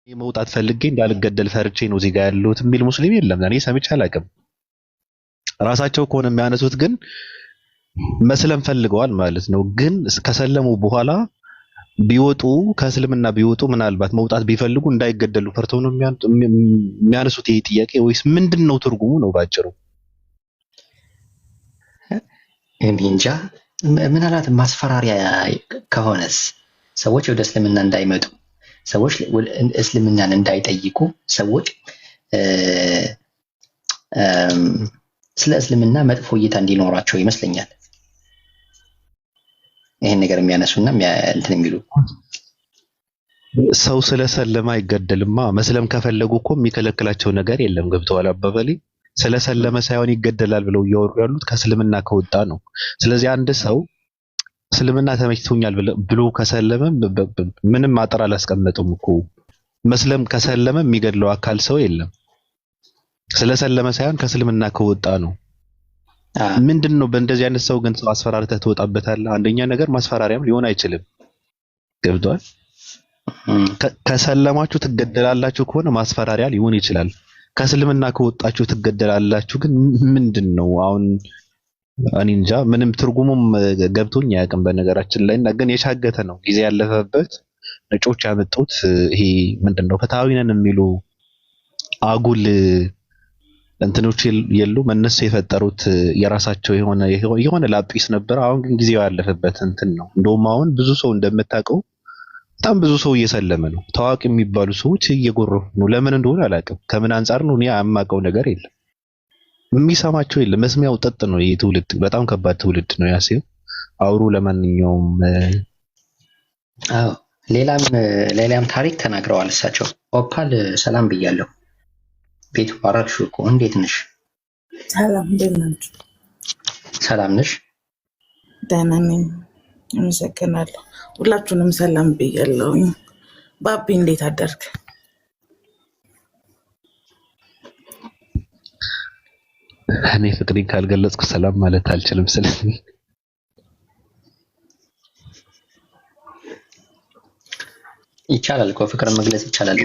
መውጣት ፈልጌ እንዳልገደል ፈርቼ ነው እዚህ ጋር ያለሁት የሚል ሙስሊም የለም። እኔ ሰምቼ አላውቅም። ራሳቸው ከሆነ የሚያነሱት ግን መስለም ፈልገዋል ማለት ነው። ግን ከሰለሙ በኋላ ቢወጡ ከእስልምና ቢወጡ ምናልባት መውጣት ቢፈልጉ እንዳይገደሉ ፈርተው ነው የሚያነሱት ይሄ ጥያቄ ወይስ ምንድነው ትርጉሙ ነው ባጭሩ? እኔ እንጃ። ምናልባት ማስፈራሪያ ከሆነስ ሰዎች ወደ እስልምና እንዳይመጡ፣ ሰዎች እስልምናን እንዳይጠይቁ፣ ሰዎች ስለ እስልምና መጥፎ እይታ እንዲኖራቸው ይመስለኛል ይሄን ነገር የሚያነሱና እንትን የሚሉ። ሰው ስለሰለማ አይገደልማ። መስለም ከፈለጉ እኮ የሚከለክላቸው ነገር የለም። ገብተዋል አባባሌ? ስለሰለመ ሳይሆን ይገደላል ብለው እያወሩ ያሉት ከእስልምና ከወጣ ነው። ስለዚህ አንድ ሰው እስልምና ተመችቶኛል ብሎ ከሰለመ ምንም አጥር አላስቀመጡም እኮ። መስለም ከሰለመ የሚገድለው አካል ሰው የለም። ስለሰለመ ሳይሆን ከእስልምና ከወጣ ነው። ምንድነው በእንደዚህ አይነት ሰው ግን ሰው አስፈራርተህ ትወጣበታለህ? አንደኛ ነገር ማስፈራሪያም ሊሆን አይችልም። ገብቷል? ከሰለማችሁ ትገደላላችሁ ከሆነ ማስፈራሪያ ሊሆን ይችላል። ከእስልምና ከወጣችሁ ትገደላላችሁ ግን ምንድነው አሁን? እኔ እንጃ ምንም ትርጉሙም ገብቶኝ አያውቅም በነገራችን ላይ። እና ግን የሻገተ ነው ጊዜ ያለፈበት ነጮች ያመጡት ይሄ ምንድነው ፍትሃዊ ነን የሚሉ አጉል እንትኖች የሉም። እነሱ የፈጠሩት የራሳቸው የሆነ ላጲስ ነበር። አሁን ግን ጊዜው ያለፈበት እንትን ነው። እንደውም አሁን ብዙ ሰው እንደምታውቀው በጣም ብዙ ሰው እየሰለመ ነው። ታዋቂ የሚባሉ ሰዎች እየጎረፉ ነው። ለምን እንደሆነ አላውቅም። ከምን አንጻር ነው እኔ የማውቀው ነገር የለም። የሚሰማቸው የለም። መስሚያው ጠጥ ነው። ይሄ ትውልድ በጣም ከባድ ትውልድ ነው ያሴው። አውሩ ለማንኛውም አዎ ሌላም ታሪክ ተናግረዋል እሳቸው። ኦፓል ሰላም ብያለሁ። ቤቱ ባረክሹ እኮ እንዴት ነሽ? ሰላም እንዴት ናችሁ? ሰላም ነሽ? ደህና ነኝ አመሰግናለሁ። ሁላችሁንም ሰላም ብያለሁ። ባቢ እንዴት አደርክ? እኔ ፍቅሬን ካልገለጽኩ ሰላም ማለት አልችልም። ስለዚህ ይቻላል እኮ ፍቅር መግለጽ ይቻላል።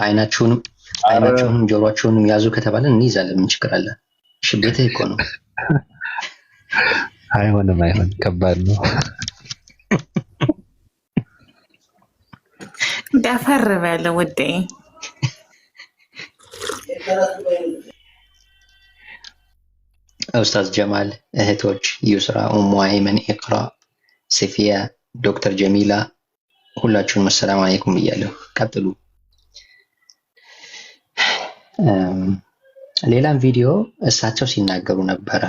አይናችሁንም ጆሮአችሁንም ያዙ ከተባለ እንይዛለን። ምን ችግር አለ? እሺ ቤትህ እኮ ነው። አይሆንም፣ ከባድ ነው። ደፈር በለ ውዴ። ኡስታዝ ጀማል፣ እህቶች ዩስራ፣ ኡሙ አይመን፣ ኢቅራ፣ ሶፊያ፣ ዶክተር ጀሚላ ሁላችሁንም አሰላሙ አለይኩም ብያለሁ። ቀጥሉ። ሌላም ቪዲዮ እሳቸው ሲናገሩ ነበረ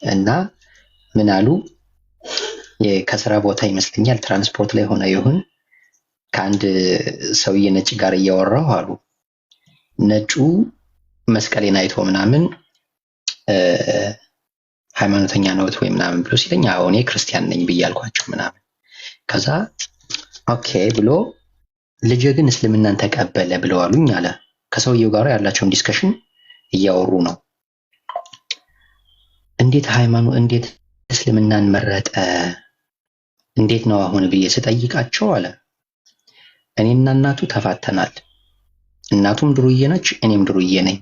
እና ምን አሉ? ከስራ ቦታ ይመስለኛል ትራንስፖርት ላይ ሆነ ይሁን ከአንድ ሰውዬ ነጭ ጋር እያወራሁ አሉ። ነጩ መስቀሌን አይቶ ምናምን ሃይማኖተኛ ነዎት ወይ ምናምን ብሎ ሲለኝ አዎ እኔ ክርስቲያን ነኝ ብያልኳቸው ምናምን። ከዛ ኦኬ ብሎ ልጄ ግን እስልምናን ተቀበለ ብለው አሉኝ አለ። ከሰውየው ጋር ያላቸውን ዲስከሽን እያወሩ ነው። እንዴት እስልምናን መረጠ እንዴት ነው አሁን ብዬ ስጠይቃቸው አለ እኔና እናቱ ተፋተናል። እናቱም ድሩዬ ነች፣ እኔም ድሩዬ ነኝ።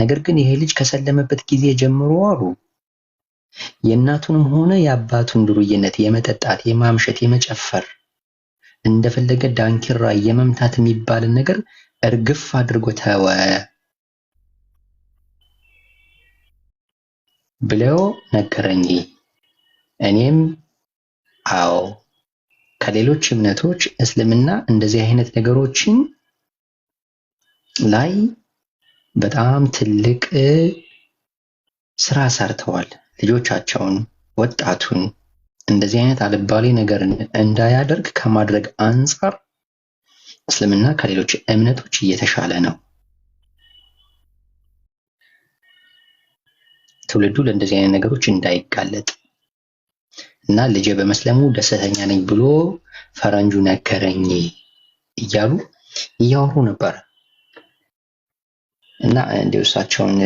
ነገር ግን ይሄ ልጅ ከሰለመበት ጊዜ ጀምሮ አሉ የእናቱንም ሆነ የአባቱን ድሩዬነት የመጠጣት፣ የማምሸት፣ የመጨፈር እንደፈለገ ዳንኪራ የመምታት የሚባልን ነገር እርግፍ አድርጎ ተወ ብለው ነገረኝ። እኔም አዎ ከሌሎች እምነቶች እስልምና እንደዚህ አይነት ነገሮችን ላይ በጣም ትልቅ ስራ ሰርተዋል። ልጆቻቸውን፣ ወጣቱን እንደዚህ አይነት አልባሌ ነገር እንዳያደርግ ከማድረግ አንጻር እስልምና ከሌሎች እምነቶች እየተሻለ ነው። ትውልዱ ለእንደዚህ አይነት ነገሮች እንዳይጋለጥ እና ልጄ በመስለሙ ደስተኛ ነኝ ብሎ ፈረንጁ ነገረኝ እያሉ እያወሩ ነበር እና እንዲሁ እሳቸውን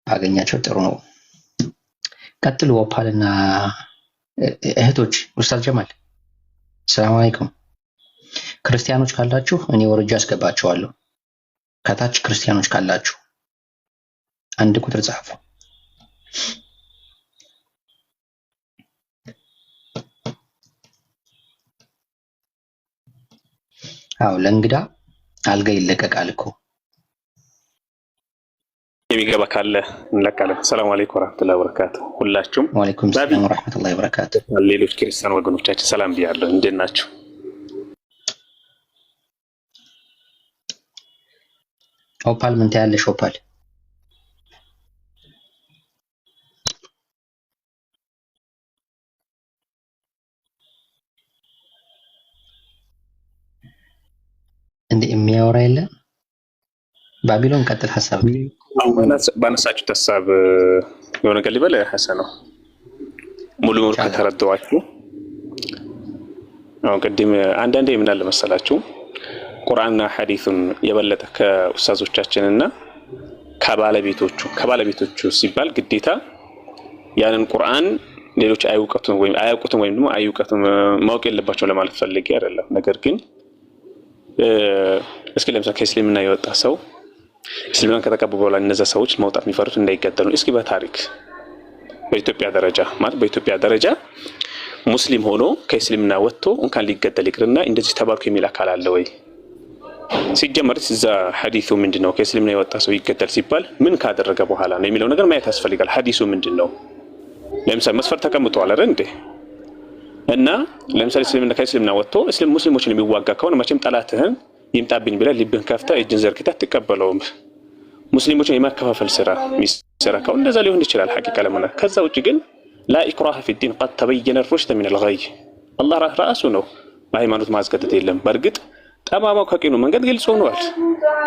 አገኛቸው ጥሩ ነው። ቀጥሉ ኦፓልና እህቶች ኡስታዝ ጀማል ሰላም አለይኩም። ክርስቲያኖች ካላችሁ እኔ ወርጃ አስገባችኋለሁ። ከታች ክርስቲያኖች ካላችሁ አንድ ቁጥር ጻፉ። አው ለእንግዳ አልጋ ይለቀቃል እኮ የሚገባ ካለ እንለቃለን። ሰላም አለይኩም ወራህመቱላሂ ወበረካቱ። ሁላችሁም ወአለይኩም ሰላም ወራህመቱላሂ ወበረካቱ። ሌሎች ክርስቲያን ወገኖቻችን ሰላም ብያለሁ። እንዴት ናችሁ? ኦፓል ምን ታያለሽ? ኦፓል እንደ የሚያወራ የለ። ባቢሎን ቀጥል ሐሳብ ባነሳችሁት ሐሳብ የሆነ ነገር ሊበል ሐሰን ነው። ሙሉ ከተረዳዋችሁ አሁን ቅድም አንዳንዴ ምን አለ መሰላችሁ ቁርአንና ሐዲሱን የበለጠ ከኡስታዞቻችንና ከባለቤቶቹ ሲባል ግዴታ ያንን ቁርአን ሌሎች አያውቁትም ወይም ደግሞ አያውቁትም ማወቅ የለባቸው ለማለት ፈልጌ አይደለም። ነገር ግን እስኪ ለምሳሌ ከእስልምና የወጣ ሰው እስልምናን ከተቀበሉ በኋላ እነዛ ሰዎች መውጣት የሚፈሩት እንዳይገደሉ እስኪ በታሪክ በኢትዮጵያ ደረጃ ሙስሊም ሆኖ ከእስልምና ወጥቶ እንኳን ሊገደል ይቅርና እንደዚህ ተባልኩ የሚል አካል አለ ወይ? ሲጀመር እዛ ሐዲሱ ምንድነው? ከእስልምና የወጣ ሰው ይገደል ሲባል ምን ካደረገ በኋላ ነው የሚለው ነገር ማየት ያስፈልጋል። ሐዲሱ ምንድነው? ለምሳሌ መስፈርት ተቀምጧል አይደል እንዴ? እና ለምሳሌ ከእስልምና ወጥቶ ሙስሊሞችን የሚዋጋ ከሆነ መቼም ጠላትህን ይምጣብኝ ብለህ ልብህን ከፍተህ እጅን ዘርግተህ አትቀበለውም። ሙስሊሞችን የማከፋፈል ስራ የሚሰራ ከሆነ እንደዛ ሊሆን ይችላል ሐቂቃ ለምን። ከዛ ውጪ ግን ላ ኢክራሀ ፊዲን ቀድ ተበየነ ሩሽድ ሚነል ገይ አላህ ራሱ ነው በሃይማኖት ማስገደድ የለም። በእርግጥ ጠማማው ከቂኑ መንገድ ግልጽ ሆኗል፣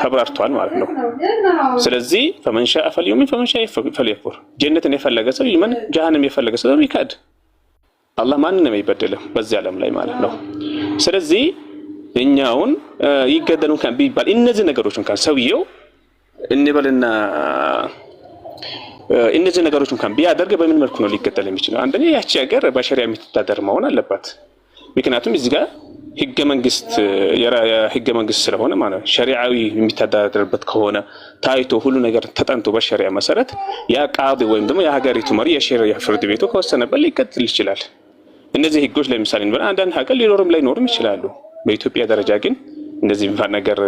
ተብራርቷል ማለት ነው። ስለዚህ ፈመን ሻአ ፈልዩሚን ፈመን ሻአ ፈልየክፉር፣ ጀነትን የፈለገ ሰው ይመን፣ ጀሃነም የፈለገ ሰው ይካድ። አላህ ማንንም አይበደልም በዚህ ዓለም ላይ ማለት ነው። ስለዚህ እኛውን ይገደሉን ካን ቢባል እነዚህ ነገሮችን ካን ሰውየው እንበልና እነዚህ ነገሮችን ካን ቢያደርግ በምን መልኩ ነው ሊገደል የሚችለው? አንደኛ ያቺ ሀገር በሸሪዓ የምትተዳደር መሆን አለባት። ምክንያቱም እዚህ ጋር ህገ መንግስት ስለሆነ ማለት ሸሪዓዊ የሚተዳደርበት ከሆነ ታይቶ ሁሉ ነገር ተጠንቶ በሸሪዓ መሰረት ያ ቃዲ ወይም ደግሞ የሀገሪቱ መሪ የሸሪዓ ፍርድ ቤቱ ከወሰነበት ሊገደል ይችላል። እነዚህ ህጎች ለምሳሌ አንዳንድ ሀገር ሊኖርም ይችላሉ። በኢትዮጵያ ደረጃ ግን እንደዚህ ነገር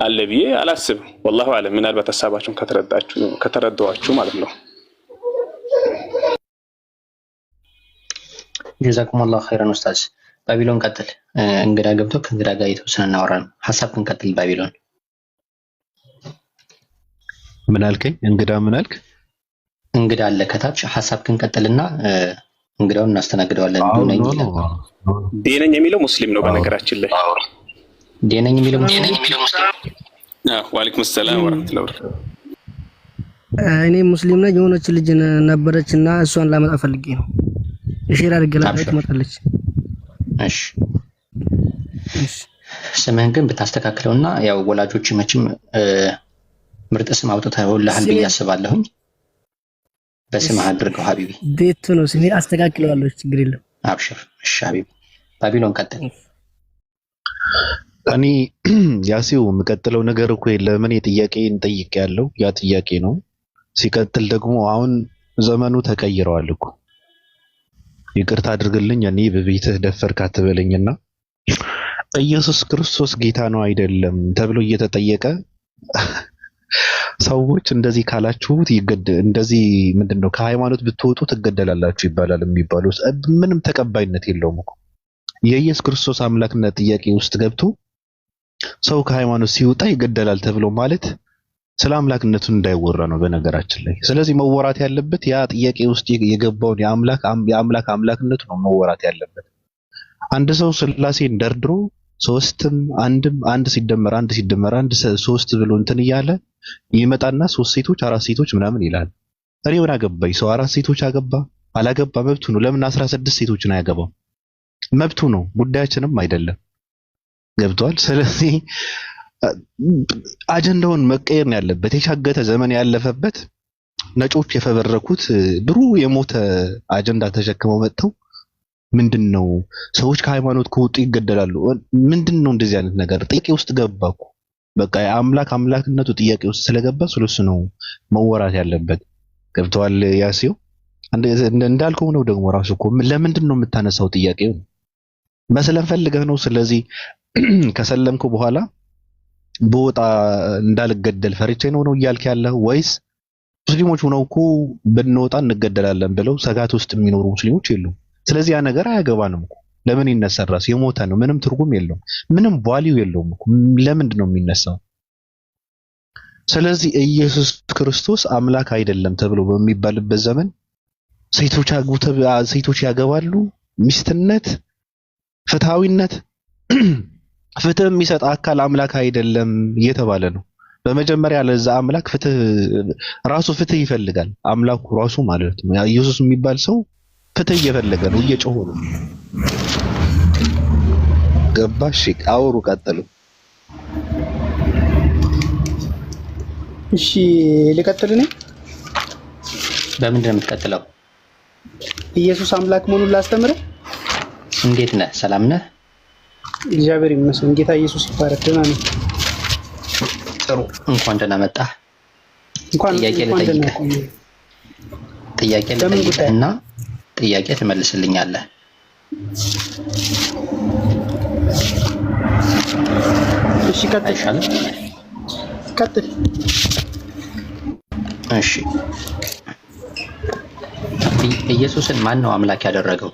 አለ ብዬ አላስብም። ወላሁ አለም። ምናልባት ሐሳባችሁን ከተረዳችሁ ማለት ነው። ጀዛኩሙላሁ ኸይረን ኡስታዝ። ባቢሎን ቀጥል። እንግዳ ገብቶ ከእንግዳ ጋር የተወሰነ እናወራለን። ሐሳብ ክንቀጥል። ባቢሎን ምን አልከኝ? እንግዳ ምን አልክ? እንግዳ አለ ከታች። ሐሳብ ክንቀጥልና እንግዳውን እናስተናግደዋለን። ዴነኝ የሚለው ሙስሊም ነው በነገራችን ላይ። ዴነኝ የሚለው ሙስሊም። ወአለይኩም ሰላም ወራህመቱላሂ ወበረካቱ። እኔ ሙስሊም ነኝ። የሆነች ልጅ ነበረችና እሷን ላመጣ ፈልጌ ነው። እሺ አድርገላት ትመጣለች። እሺ ስምህን ግን ብታስተካክለውና ያው ወላጆች መቼም ምርጥ ስም አውጥተውልሃል ብዬ አስባለሁኝ። በስምህ አድርገው ሀቢቢ። ቤቱ ነው ስሜ። አስተካክለዋለሁ፣ ችግር የለም። አብሽር። እሺ ሀቢቢ። ባቢሎን ቀጥል። እኔ ያሲው የምቀጥለው ነገር እኮ የለም። እኔ ጥያቄን ጠይቄያለሁ፣ ያ ጥያቄ ነው። ሲቀጥል ደግሞ አሁን ዘመኑ ተቀይረዋል እኮ። ይቅርታ አድርግልኝ እኔ በቤትህ ደፈርክ አትበለኝና ኢየሱስ ክርስቶስ ጌታ ነው አይደለም ተብሎ እየተጠየቀ ሰዎች እንደዚህ ካላችሁት እንደዚህ ምንድነው ከሃይማኖት ብትወጡ ትገደላላችሁ ይባላል የሚባለው ምንም ተቀባይነት የለውም እኮ። የኢየሱስ ክርስቶስ አምላክነት ጥያቄ ውስጥ ገብቶ ሰው ከሃይማኖት ሲወጣ ይገደላል ተብሎ ማለት ስለ አምላክነቱ እንዳይወራ ነው በነገራችን ላይ። ስለዚህ መወራት ያለበት ያ ጥያቄ ውስጥ የገባውን የአምላክ አምላክነቱ ነው መወራት ያለበት። አንድ ሰው ስላሴን ደርድሮ ሶስትም አንድ ሲደመር አንድ ሶስት ብሎ እንትን እያለ ይመጣና ሶስት ሴቶች አራት ሴቶች ምናምን ይላል። እኔ ምን አገባኝ? ሰው አራት ሴቶች አገባ አላገባ መብቱ ነው። ለምን 16 ሴቶችን አያገባም? መብቱ ነው፣ ጉዳያችንም አይደለም። ገብቷል? ስለዚህ አጀንዳውን መቀየር ነው ያለበት። የሻገተ ዘመን ያለፈበት ነጮች የፈበረኩት ድሮ የሞተ አጀንዳ ተሸክመው መጥተው ምንድነው ሰዎች ከሃይማኖት ከወጡ ይገደላሉ። ምንድነው እንደዚህ አይነት ነገር ጥያቄ ውስጥ ገባኩ። በቃ አምላክነቱ ጥያቄ ውስጥ ስለገባ ስለሱ ነው መወራት ያለበት። ገብተዋል ያሲው እንዳልከው ነው። ደግሞ ራሱ እኮ ለምንድን ነው የምታነሳው ጥያቄው? መስለም ፈልገህ ነው። ስለዚህ ከሰለምኩ በኋላ በወጣ እንዳልገደል ፈርቼ ነው እያልክ ያለው ወይስ ሙስሊሞች ሆነው እኮ ብንወጣ እንገደላለን ብለው ሰጋት ውስጥ የሚኖሩ ሙስሊሞች የሉም። ስለዚህ ያ ነገር አያገባንም እኮ ለምን ይነሳል? ራስ የሞተ ነው፣ ምንም ትርጉም የለውም፣ ምንም ቫልዩ የለውም እኮ ለምንድን ነው የሚነሳው? ስለዚህ ኢየሱስ ክርስቶስ አምላክ አይደለም ተብሎ በሚባልበት ዘመን ሴቶች ያገባሉ፣ ሚስትነት፣ ፍትሃዊነት፣ ፍትህ የሚሰጥ አካል አምላክ አይደለም እየተባለ ነው። በመጀመሪያ ለዛ አምላክ ራሱ ፍትህ ይፈልጋል። አምላኩ ራሱ ማለት ነው። ኢየሱስ የሚባል ሰው ፍትህ እየፈለገ ነው፣ እየጮኸ ነው። ገባሽ? አውሩ፣ ቀጥሉ። እሺ ልቀጥል ነኝ። በምንድን ነው የምትቀጥለው? ኢየሱስ አምላክ መሆኑን ላስተምርህ። እንዴት ነህ? ሰላም ነህ? እግዚአብሔር ይመስገን። ጌታ ኢየሱስ ይባረክ። ደህና ነኝ። ጥሩ። እንኳን ደህና መጣህ። ጥያቄ ልጠይቅህና ጥያቄ ትመልስልኛለህ። እሺ ቀጥል። አይሻልም? ቀጥል። እሺ ኢየሱስን ማን ነው አምላክ ያደረገው?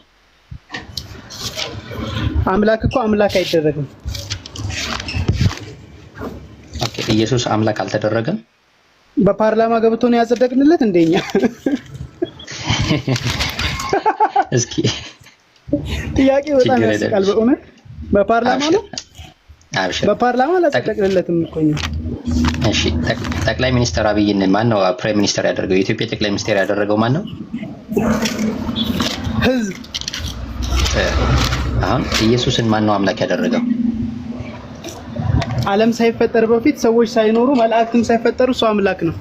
አምላክ እኮ አምላክ አይደረግም። ኦኬ፣ ኢየሱስ አምላክ አልተደረገም። በፓርላማ ገብቶ ነው ያጸደቅንለት እንደኛ። እስኪ ጥያቄ በጣም ያስቃል በእውነት። በፓርላማ ነው? አብሽር። በፓርላማ አላጸደቅንለትም እኮ እኛ። እሺ ጠቅላይ ሚኒስትር አብይን ማን ነው ፕራይም ሚኒስተር ያደረገው? የኢትዮጵያ ጠቅላይ ሚኒስትር ያደረገው ማን ነው? ህዝብ። አሁን ኢየሱስን ማን ነው አምላክ ያደረገው? ዓለም ሳይፈጠር በፊት ሰዎች ሳይኖሩ መላእክትም ሳይፈጠሩ እሱ አምላክ ነው።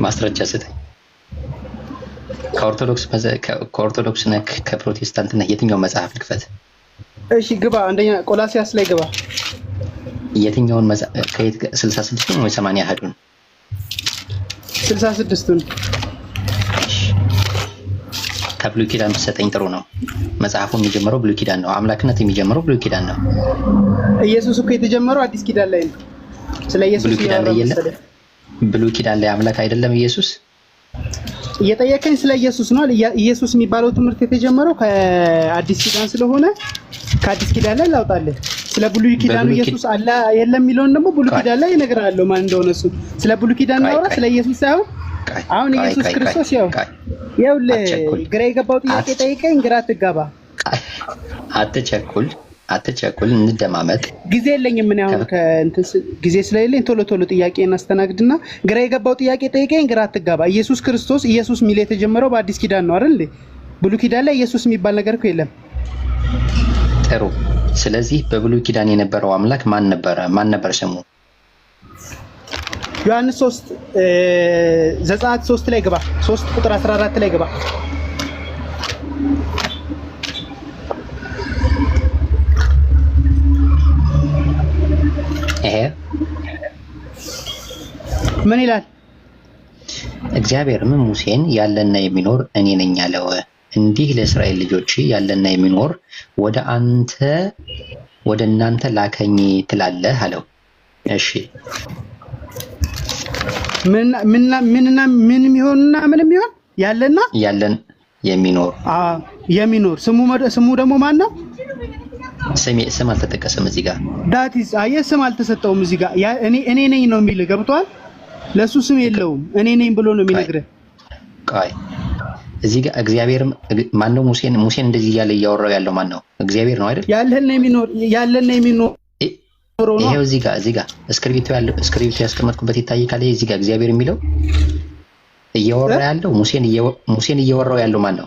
ማስረጃ ስጠኝ። ከኦርቶዶክስ ነህ ከፕሮቴስታንት ነህ? የትኛው መጽሐፍ ልክፈት? እሺ ግባ። አንደኛ ቆላሲያስ ላይ ግባ። የትኛውን መጽሐፍ? ከየት 66 ወይ 80 አሐዱን? 66ቱን። ከብሉይ ኪዳን ብትሰጠኝ ጥሩ ነው። መጽሐፉ የሚጀምረው ብሉይ ኪዳን ነው። አምላክነት የሚጀምረው ብሉይ ኪዳን ነው። ኢየሱስ እኮ የተጀመረው አዲስ ኪዳን ላይ ነው። ስለ ኢየሱስ ብሉይ ኪዳን ላይ የለም። ብሉይ ኪዳን ላይ አምላክ አይደለም ኢየሱስ። እየጠየቀኝ ስለ ኢየሱስ ነው። ኢየሱስ የሚባለው ትምህርት የተጀመረው ከአዲስ ኪዳን ስለሆነ ከአዲስ ኪዳን ላይ ላውጣልህ። ስለ ብሉይ ኪዳኑ ኢየሱስ አለ የለም የሚለውን ደግሞ ብሉይ ኪዳን ላይ እነግርሃለሁ ማን እንደሆነ እሱ። ስለ ብሉይ ኪዳን ነው ስለ ኢየሱስ ሳይሆን አሁን ኢየሱስ ክርስቶስ ይኸውልህ ግራ የገባው ጥያቄ ጠይቀኝ፣ ግራ አትጋባ። አትቸኩል፣ እንደማመጥ። ጊዜ የለኝም ምን አሁን ጊዜ ስለሌለኝ ቶሎ ጥያቄ እናስተናግድና ግራ የገባው ጥያቄ ጠይቀኝ፣ ግራ አትጋባ። ኢየሱስ ክርስቶስ ኢየሱስ ሚል የተጀመረው በአዲስ ኪዳን ነው አይደል? ብሉይ ኪዳን ላይ ኢየሱስ የሚባል ነገር እኮ የለም። ጥሩ። ስለዚህ በብሉይ ኪዳን የነበረው አምላክ ማን ነበር ስሙ? ዮሐንስ 3 ዘጸአት 3 ላይ ግባ። 3 ቁጥር 14 ላይ ግባ። ምን ይላል? እግዚአብሔርም ሙሴን ያለና የሚኖር እኔ ነኝ አለው። እንዲህ ለእስራኤል ልጆች ያለና የሚኖር ወደ እናንተ ላከኝ ትላለህ አለው። እሺ ምንም ይሆንና ምንም ይሆን ያለን የሚኖር ስሙ ደግሞ ማን ነው? ስም አልተጠቀሰም እዚህ ጋር። ዳቲስ ስም አልተሰጠውም እዚህ ጋር። እኔ ነኝ ነው የሚል ገብቷል። ለሱ ስም የለውም። እኔ ነኝ ብሎ ነው የሚነግርህ። ቆይ እዚህ ጋር እግዚአብሔር ማን ነው? ሙሴን እንደዚህ እያለ እያወራው ያለው ማን ነው? እግዚአብሔር ነው አይደል? ያለና የሚኖር ይሄው እዚህ ጋር እስክሪብቶ ያስቀመጥኩበት ይታይካል። እዚህ ጋር እግዚአብሔር የሚለው እያወራ ያለው ሙሴን እያወራው ያለው ማን ነው?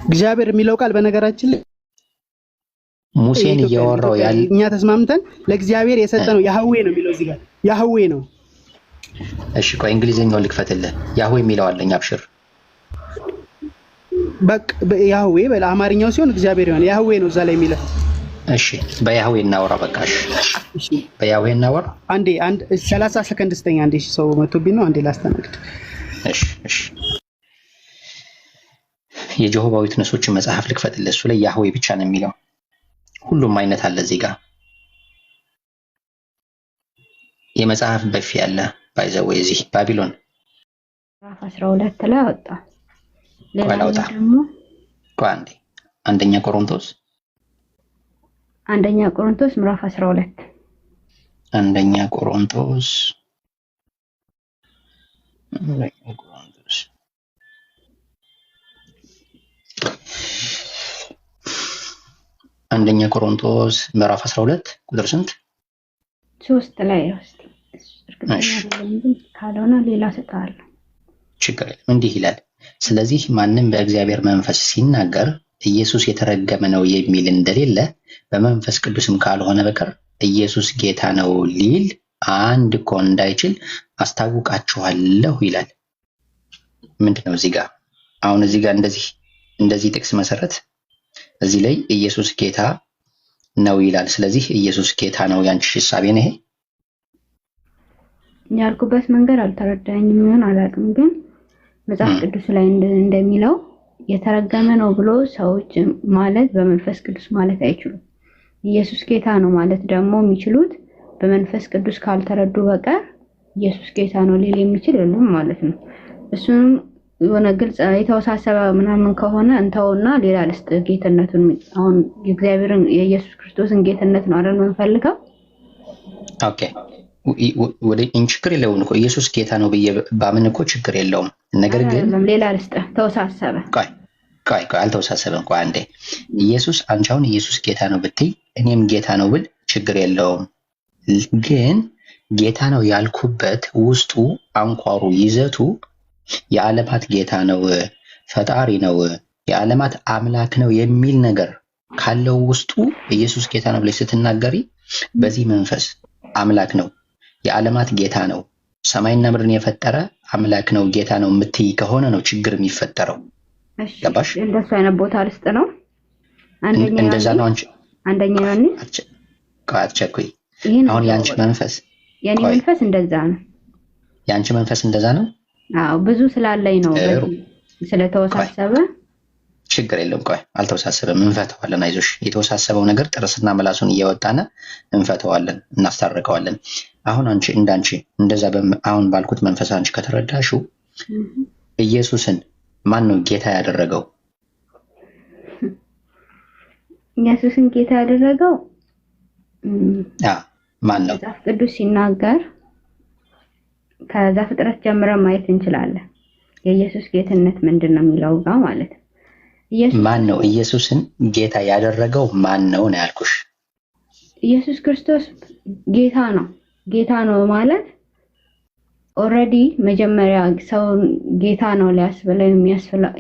እግዚአብሔር የሚለው ቃል በነገራችን ላይ ሙሴን እያወራው ያለው እኛ ተስማምተን ለእግዚአብሔር የሰጠነው ያህዌ ነው የሚለው እዚህ ጋር ያህዌ ነው። እሺ ቆይ እንግሊዘኛው ልክፈትልህ። ያህዌ የሚለው አለኝ አብሽር። በቃ ያህዌ በአማርኛው ሲሆን እግዚአብሔር ይሆናል። ያህዌ ነው እዛ ላይ የሚለው። እሺ በያህዌ እናወራ። በቃ እሺ በያህዌ እናወራ። አንድ 30 ሰከንድ ስተኛ። አንዴ ሰው መቶብኝ ነው። አንዴ ላስተናግድ። እሺ የጆሆባ ዊትነሶችን መጽሐፍ ልክፈትልህ። እሱ ላይ ያህዌ ብቻ ነው የሚለው። ሁሉም አይነት አለ እዚህ ጋር። የመጽሐፍ በፊ ያለ ባይዘው እዚህ ባቢሎን ምዕራፍ 12 ላይ ወጣ። ሌላ ደግሞ አንደኛ ቆሮንቶስ ምዕራፍ 12 አንደኛ ቆሮንቶስ ምዕራፍ 12 ቁጥር ስንት? 3 ላይ እስቲ እርግጠኛ አይደለም ካልሆነ ሌላ ሰጣለሁ። ችግር የለም። እንዲህ ይላል፣ ስለዚህ ማንም በእግዚአብሔር መንፈስ ሲናገር ኢየሱስ የተረገመ ነው የሚል እንደሌለ በመንፈስ ቅዱስም ካልሆነ በቀር ኢየሱስ ጌታ ነው ሊል አንድ እኮ እንዳይችል አስታውቃችኋለሁ ይላል። ምንድነው እዚህ ጋር? አሁን እዚህ ጋር እንደዚህ ጥቅስ መሰረት እዚህ ላይ ኢየሱስ ጌታ ነው ይላል። ስለዚህ ኢየሱስ ጌታ ነው። ያንቺ ሐሳብ ነው ይሄ? ያልኩበት መንገድ አልተረዳኝም ይሆን አላውቅም፣ ግን መጽሐፍ ቅዱስ ላይ እንደሚለው የተረገመ ነው ብሎ ሰዎች ማለት በመንፈስ ቅዱስ ማለት አይችሉም። ኢየሱስ ጌታ ነው ማለት ደግሞ የሚችሉት በመንፈስ ቅዱስ ካልተረዱ በቀር ኢየሱስ ጌታ ነው ሊል የሚችል የለም ማለት ነው። እሱንም የሆነ ግልጽ የተወሳሰበ ምናምን ከሆነ እንተውና ሌላ ልስጥ። ጌትነቱን አሁን የእግዚአብሔርን የኢየሱስ ክርስቶስን ጌትነት ነው አይደል የምንፈልገው? ኦኬ ወደ ችግር የለውም እኮ ኢየሱስ ጌታ ነው ብዬ ባምን እኮ ችግር የለውም። ነገር ግን ሌላ ልስጥ። ተወሳሰበ። ቆይ አልተወሳሰበም። ቆይ አንዴ ኢየሱስ አንቺ አሁን ኢየሱስ ጌታ ነው ብትይ እኔም ጌታ ነው ብል ችግር የለውም። ግን ጌታ ነው ያልኩበት ውስጡ አንኳሩ ይዘቱ የዓለማት ጌታ ነው፣ ፈጣሪ ነው፣ የዓለማት አምላክ ነው የሚል ነገር ካለው ውስጡ ኢየሱስ ጌታ ነው ብለሽ ስትናገሪ በዚህ መንፈስ አምላክ ነው፣ የዓለማት ጌታ ነው፣ ሰማይና ምድርን የፈጠረ አምላክ ነው፣ ጌታ ነው የምትይ ከሆነ ነው ችግር የሚፈጠረው። ገባሽ? እንደሱ አይነት ቦታ ልስጥ ነው። እንደዛ ነው። አንደኛ ያኔ አትቸኩይ። አሁን ያንቺ መንፈስ የኔ መንፈስ እንደዛ ነው። ያንቺ መንፈስ እንደዛ ነው። አዎ ብዙ ስላለኝ ነው ስለተወሳሰበ ችግር የለም። ቆይ አልተወሳሰበም፣ እንፈተዋለን። አይዞሽ። የተወሳሰበው ነገር ጥርስና ምላሱን እየወጣነ እንፈተዋለን፣ እናስታርቀዋለን። አሁን አንቺ እንዳንቺ እንደዛ አሁን ባልኩት መንፈስ አንቺ ከተረዳሽው ኢየሱስን ማን ነው ጌታ ያደረገው? ኢየሱስን ጌታ ያደረገው ማን ነው? መጽሐፍ ቅዱስ ሲናገር ከዛ ፍጥረት ጀምረን ማየት እንችላለን። የኢየሱስ ጌትነት ምንድነው የሚለው ጋር ማለት ነው። ማን ነው ኢየሱስን ጌታ ያደረገው? ማን ነው ነው ያልኩሽ። ኢየሱስ ክርስቶስ ጌታ ነው። ጌታ ነው ማለት ኦልሬዲ መጀመሪያ ሰው ጌታ ነው ሊያስብለው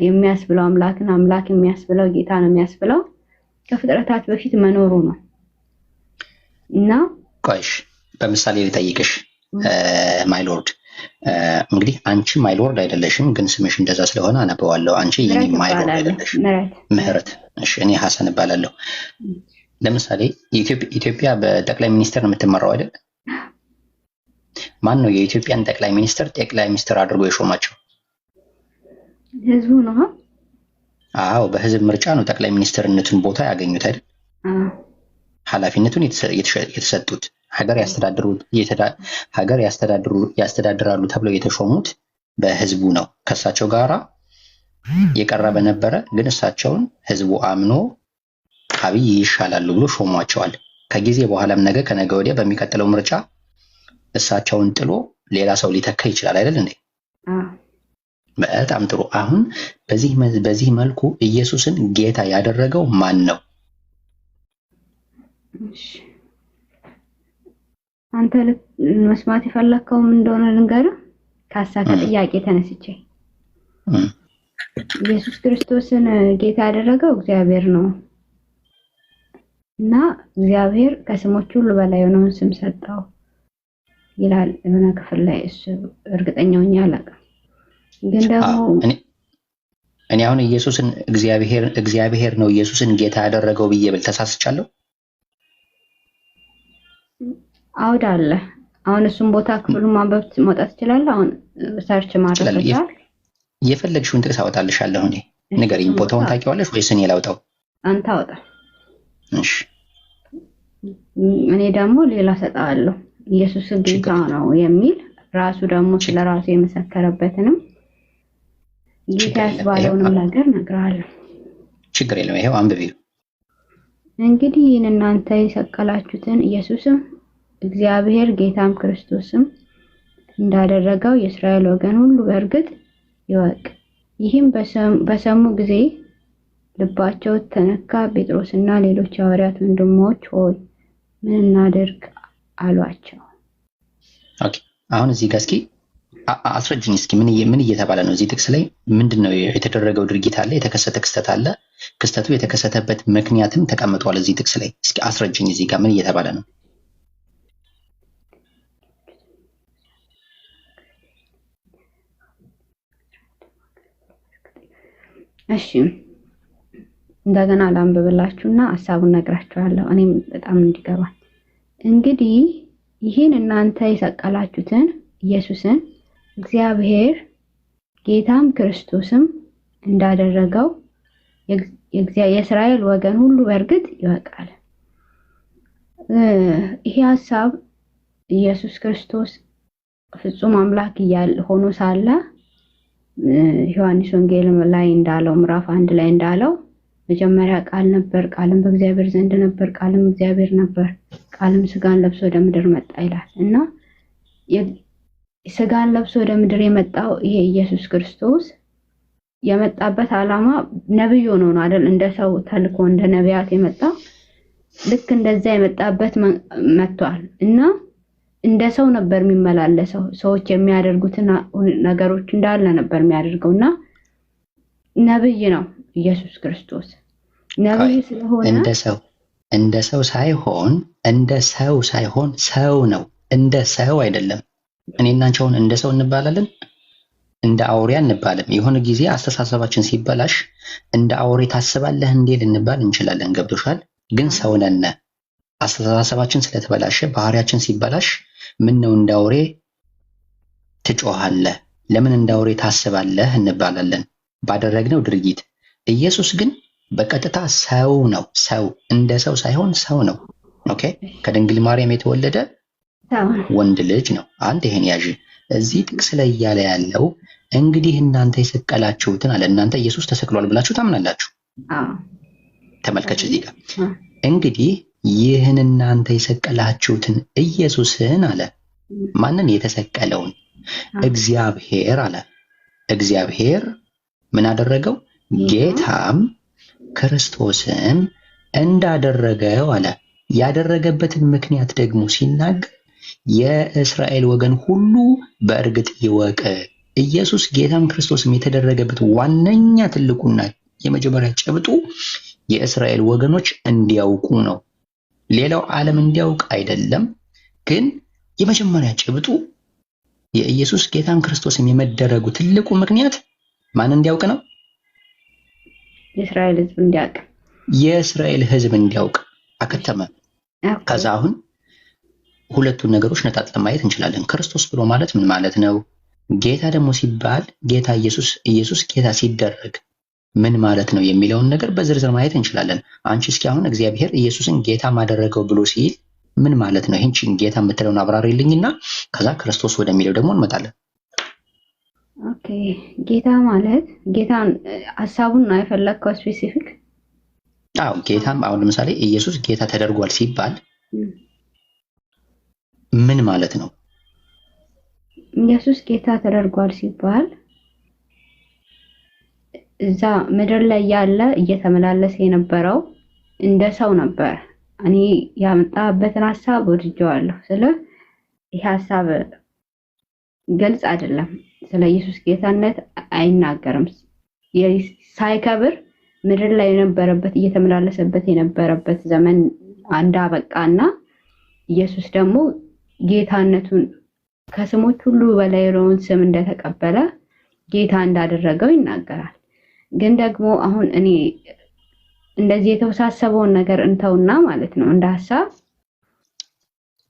የሚያስብለው አምላክን አምላክ የሚያስብለው ጌታ ነው የሚያስብለው ከፍጥረታት በፊት መኖሩ ነው። እና ቆይሽ በምሳሌ ልጠይቅሽ ማይ ሎርድ። እንግዲህ አንቺ ማይ ሎርድ አይደለሽም፣ ግን ስምሽ እንደዛ ስለሆነ አነበዋለሁ። አንቺ የኔ ማይ ሎርድ አይደለሽም። ምህረት። እሺ እኔ ሐሰን እባላለሁ። ለምሳሌ ኢትዮጵያ በጠቅላይ ሚኒስትር ነው የምትመራው አይደል? ማን ነው የኢትዮጵያን ጠቅላይ ሚኒስትር አድርጎ የሾማቸው? ህዝቡ ነው። አዎ በህዝብ ምርጫ ነው ጠቅላይ ሚኒስትርነቱን ቦታ ያገኙት አይደል? ኃላፊነቱን የተሰጡት ሀገር ያስተዳድራሉ ተብለው የተሾሙት በህዝቡ ነው። ከእሳቸው ጋራ የቀረበ ነበረ፣ ግን እሳቸውን ህዝቡ አምኖ አብይ ይሻላሉ ብሎ ሾሟቸዋል። ከጊዜ በኋላም ከነገ ወዲያ በሚቀጥለው ምርጫ እሳቸውን ጥሎ ሌላ ሰው ሊተካ ይችላል አይደል እንዴ? በጣም ጥሩ። አሁን በዚህ መልኩ ኢየሱስን ጌታ ያደረገው ማን ነው? አንተ መስማት የፈለከው ምን እንደሆነ ልንገርህ። ከጥያቄ ተነስቼ ኢየሱስ ክርስቶስን ጌታ ያደረገው እግዚአብሔር ነው እና እግዚአብሔር ከስሞች ሁሉ በላይ የሆነውን ስም ሰጠው። ይላል የሆነ ክፍል ላይ። እሱ እርግጠኛው ሆኜ አላውቅም፣ ግን ደግሞ እኔ አሁን ኢየሱስን እግዚአብሔር ነው ኢየሱስን ጌታ ያደረገው ብዬ ብል ተሳስቻለሁ? አውድ አለ። አሁን እሱን ቦታ ክፍሉን ማንበብ መውጣት ይችላል። አሁን ሰርች ማድረግ ይችላል። የፈለግሽውን ጥቅስ አወጣልሻለሁ። እኔ ንገሪኝ። ቦታውን ታውቂዋለሽ ወይስ እኔ ላውጣው? አንተ አውጣ። እሺ። እኔ ደግሞ ሌላ ሰጣለሁ። ኢየሱስ ጌታ ነው የሚል ራሱ ደግሞ ስለራሱ የመሰከረበትንም ጌታ ያስባለውንም ነገር ነግራለሁ። ችግር የለም። ይሄው አንብቢው። እንግዲህ እናንተ የሰቀላችሁትን ኢየሱስም እግዚአብሔር ጌታም ክርስቶስም እንዳደረገው የእስራኤል ወገን ሁሉ በእርግጥ ይወቅ። ይህም በሰሙ ጊዜ ልባቸው ተነካ። ጴጥሮስና ሌሎች ሐዋርያት ወንድሞች ሆይ ምን እናድርግ አሏቸው። ኦኬ፣ አሁን እዚህ ጋር እስኪ አስረጅኝ እስኪ ምን እየተባለ ነው? እዚህ ጥቅስ ላይ ምንድነው የተደረገው ድርጊት አለ፣ የተከሰተ ክስተት አለ፣ ክስተቱ የተከሰተበት ምክንያትም ተቀምጧል እዚህ ጥቅስ ላይ። እስኪ አስረጅኝ፣ እዚህ ጋር ምን እየተባለ ነው? እሺ እንደገና ላንብብላችሁና ሐሳቡን ነግራችኋለሁ፣ እኔም በጣም እንዲገባኝ። እንግዲህ ይህን እናንተ የሰቀላችሁትን ኢየሱስን እግዚአብሔር ጌታም ክርስቶስም እንዳደረገው የእስራኤል ወገን ሁሉ በእርግጥ ይወቃል። ይሄ ሐሳብ ኢየሱስ ክርስቶስ ፍጹም አምላክ ሆኖ ሳለ ዮሐንስ ወንጌል ላይ እንዳለው ምዕራፍ 1 ላይ እንዳለው መጀመሪያ ቃል ነበር፣ ቃልም በእግዚአብሔር ዘንድ ነበር፣ ቃልም እግዚአብሔር ነበር፣ ቃልም ስጋን ለብሶ ወደ ምድር መጣ ይላል እና ስጋን ለብሶ ወደ ምድር የመጣው ይሄ ኢየሱስ ክርስቶስ የመጣበት ዓላማ ነብይ ሆኖ ነው አይደል? እንደ ሰው ተልኮ እንደ ነቢያት የመጣው ልክ እንደዛ የመጣበት መጥቷል እና እንደ ሰው ነበር የሚመላለሰው። ሰዎች የሚያደርጉትን ነገሮች እንዳለ ነበር የሚያደርገውና ነብይ ነው ኢየሱስ ክርስቶስ። ነብይ ስለሆነ እንደ ሰው ሳይሆን ሰው ነው። እንደ ሰው አይደለም። እኔና አንቺ አሁን እንደ ሰው እንባላለን፣ እንደ አውሬ እንባልም። የሆነ ጊዜ አስተሳሰባችን ሲበላሽ እንደ አውሬ ታስባለህ እንዴ ልንባል እንችላለን። ገብቶሻል? ግን ሰው ነን። አስተሳሰባችን ስለተበላሸ ባህሪያችን ሲበላሽ ምን ነው እንደ አውሬ ትጮሃለህ፣ ለምን እንደ አውሬ ታስባለህ እንባላለን ባደረግነው ድርጊት። ኢየሱስ ግን በቀጥታ ሰው ነው። ሰው እንደ ሰው ሳይሆን ሰው ነው። ኦኬ፣ ከድንግል ማርያም የተወለደ ወንድ ልጅ ነው። አንድ ይሄን ያዥ። እዚህ ጥቅስ ላይ እያለ ያለው እንግዲህ እናንተ የሰቀላችሁትን አለ። እናንተ ኢየሱስ ተሰቅሏል ብላችሁ ታምናላችሁ? ተመልከች እዚህ ጋር እንግዲህ ይህን እናንተ የሰቀላችሁትን ኢየሱስን አለ። ማንን? የተሰቀለውን እግዚአብሔር አለ። እግዚአብሔር ምን አደረገው? ጌታም ክርስቶስም እንዳደረገው አለ። ያደረገበትን ምክንያት ደግሞ ሲናገር የእስራኤል ወገን ሁሉ በእርግጥ ይወቅ። ኢየሱስ ጌታም ክርስቶስም የተደረገበት ዋነኛ ትልቁና የመጀመሪያ ጭብጡ የእስራኤል ወገኖች እንዲያውቁ ነው። ሌላው ዓለም እንዲያውቅ አይደለም። ግን የመጀመሪያ ጭብጡ የኢየሱስ ጌታም ክርስቶስም የመደረጉ ትልቁ ምክንያት ማን እንዲያውቅ ነው? የእስራኤል ሕዝብ እንዲያውቅ። የእስራኤል ሕዝብ እንዲያውቅ አከተመ። ከዛ አሁን ሁለቱን ነገሮች ነጣጥለን ማየት እንችላለን። ክርስቶስ ብሎ ማለት ምን ማለት ነው? ጌታ ደግሞ ሲባል ጌታ ኢየሱስ ጌታ ሲደረግ ምን ማለት ነው የሚለውን ነገር በዝርዝር ማየት እንችላለን። አንቺ እስኪ አሁን እግዚአብሔር ኢየሱስን ጌታ ማደረገው ብሎ ሲል ምን ማለት ነው? ይህን ጌታ የምትለውን አብራሪልኝና ከዛ ክርስቶስ ወደሚለው ደግሞ እንመጣለን። ኦኬ፣ ጌታ ማለት ጌታን ሐሳቡን ነው የፈለግከው ስፔሲፊክ? አዎ፣ ጌታም አሁን ለምሳሌ ኢየሱስ ጌታ ተደርጓል ሲባል ምን ማለት ነው? ኢየሱስ ጌታ ተደርጓል ሲባል እዛ ምድር ላይ ያለ እየተመላለሰ የነበረው እንደ ሰው ነበር። እኔ ያመጣበትን ሐሳብ ወድጄዋለሁ። ይሄ ሐሳብ ግልጽ አይደለም። ስለ ኢየሱስ ጌታነት አይናገርም። ሳይከብር ምድር ላይ የነበረበት እየተመላለሰበት የነበረበት ዘመን አንድ አበቃና ኢየሱስ ደግሞ ጌታነቱን ከስሞች ሁሉ በላይ የሆነውን ስም እንደተቀበለ ጌታ እንዳደረገው ይናገራል። ግን ደግሞ አሁን እኔ እንደዚህ የተወሳሰበውን ነገር እንተውና ማለት ነው እንደ ሐሳብ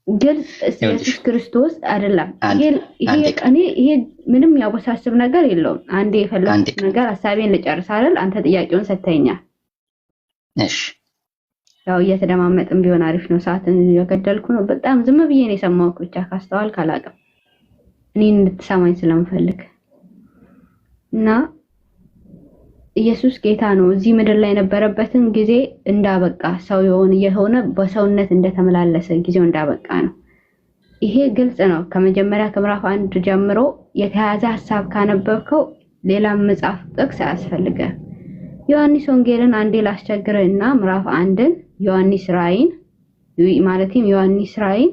ግልጽ ኢየሱስ ክርስቶስ አይደለም። ይሄ ምንም ያወሳስብ ነገር የለውም። አንዴ የፈለኩት ነገር ሐሳቤን ልጨርስ አይደል? አንተ ጥያቄውን ሰተኛል። እሺ ያው እየተደማመጥን ቢሆን አሪፍ ነው። ሰዓትን እየገደልኩ ነው። በጣም ዝም ብዬ ነው የሰማሁት፣ ብቻ ካስተዋል ካላቀም እኔን እንድትሰማኝ ስለምፈልግ እና ኢየሱስ ጌታ ነው። እዚህ ምድር ላይ የነበረበትን ጊዜ እንዳበቃ ሰው የሆነ በሰውነት እንደተመላለሰ ጊዜው እንዳበቃ ነው። ይሄ ግልጽ ነው። ከመጀመሪያ ከምዕራፍ 1 ጀምሮ የተያዘ ሐሳብ ካነበብከው ሌላ መጽሐፍ ጥቅስ አያስፈልግም። ዮሐንስ ወንጌልን አንዴ ላስቸግርህና ምዕራፍ 1ን ዮሐንስ ራእይን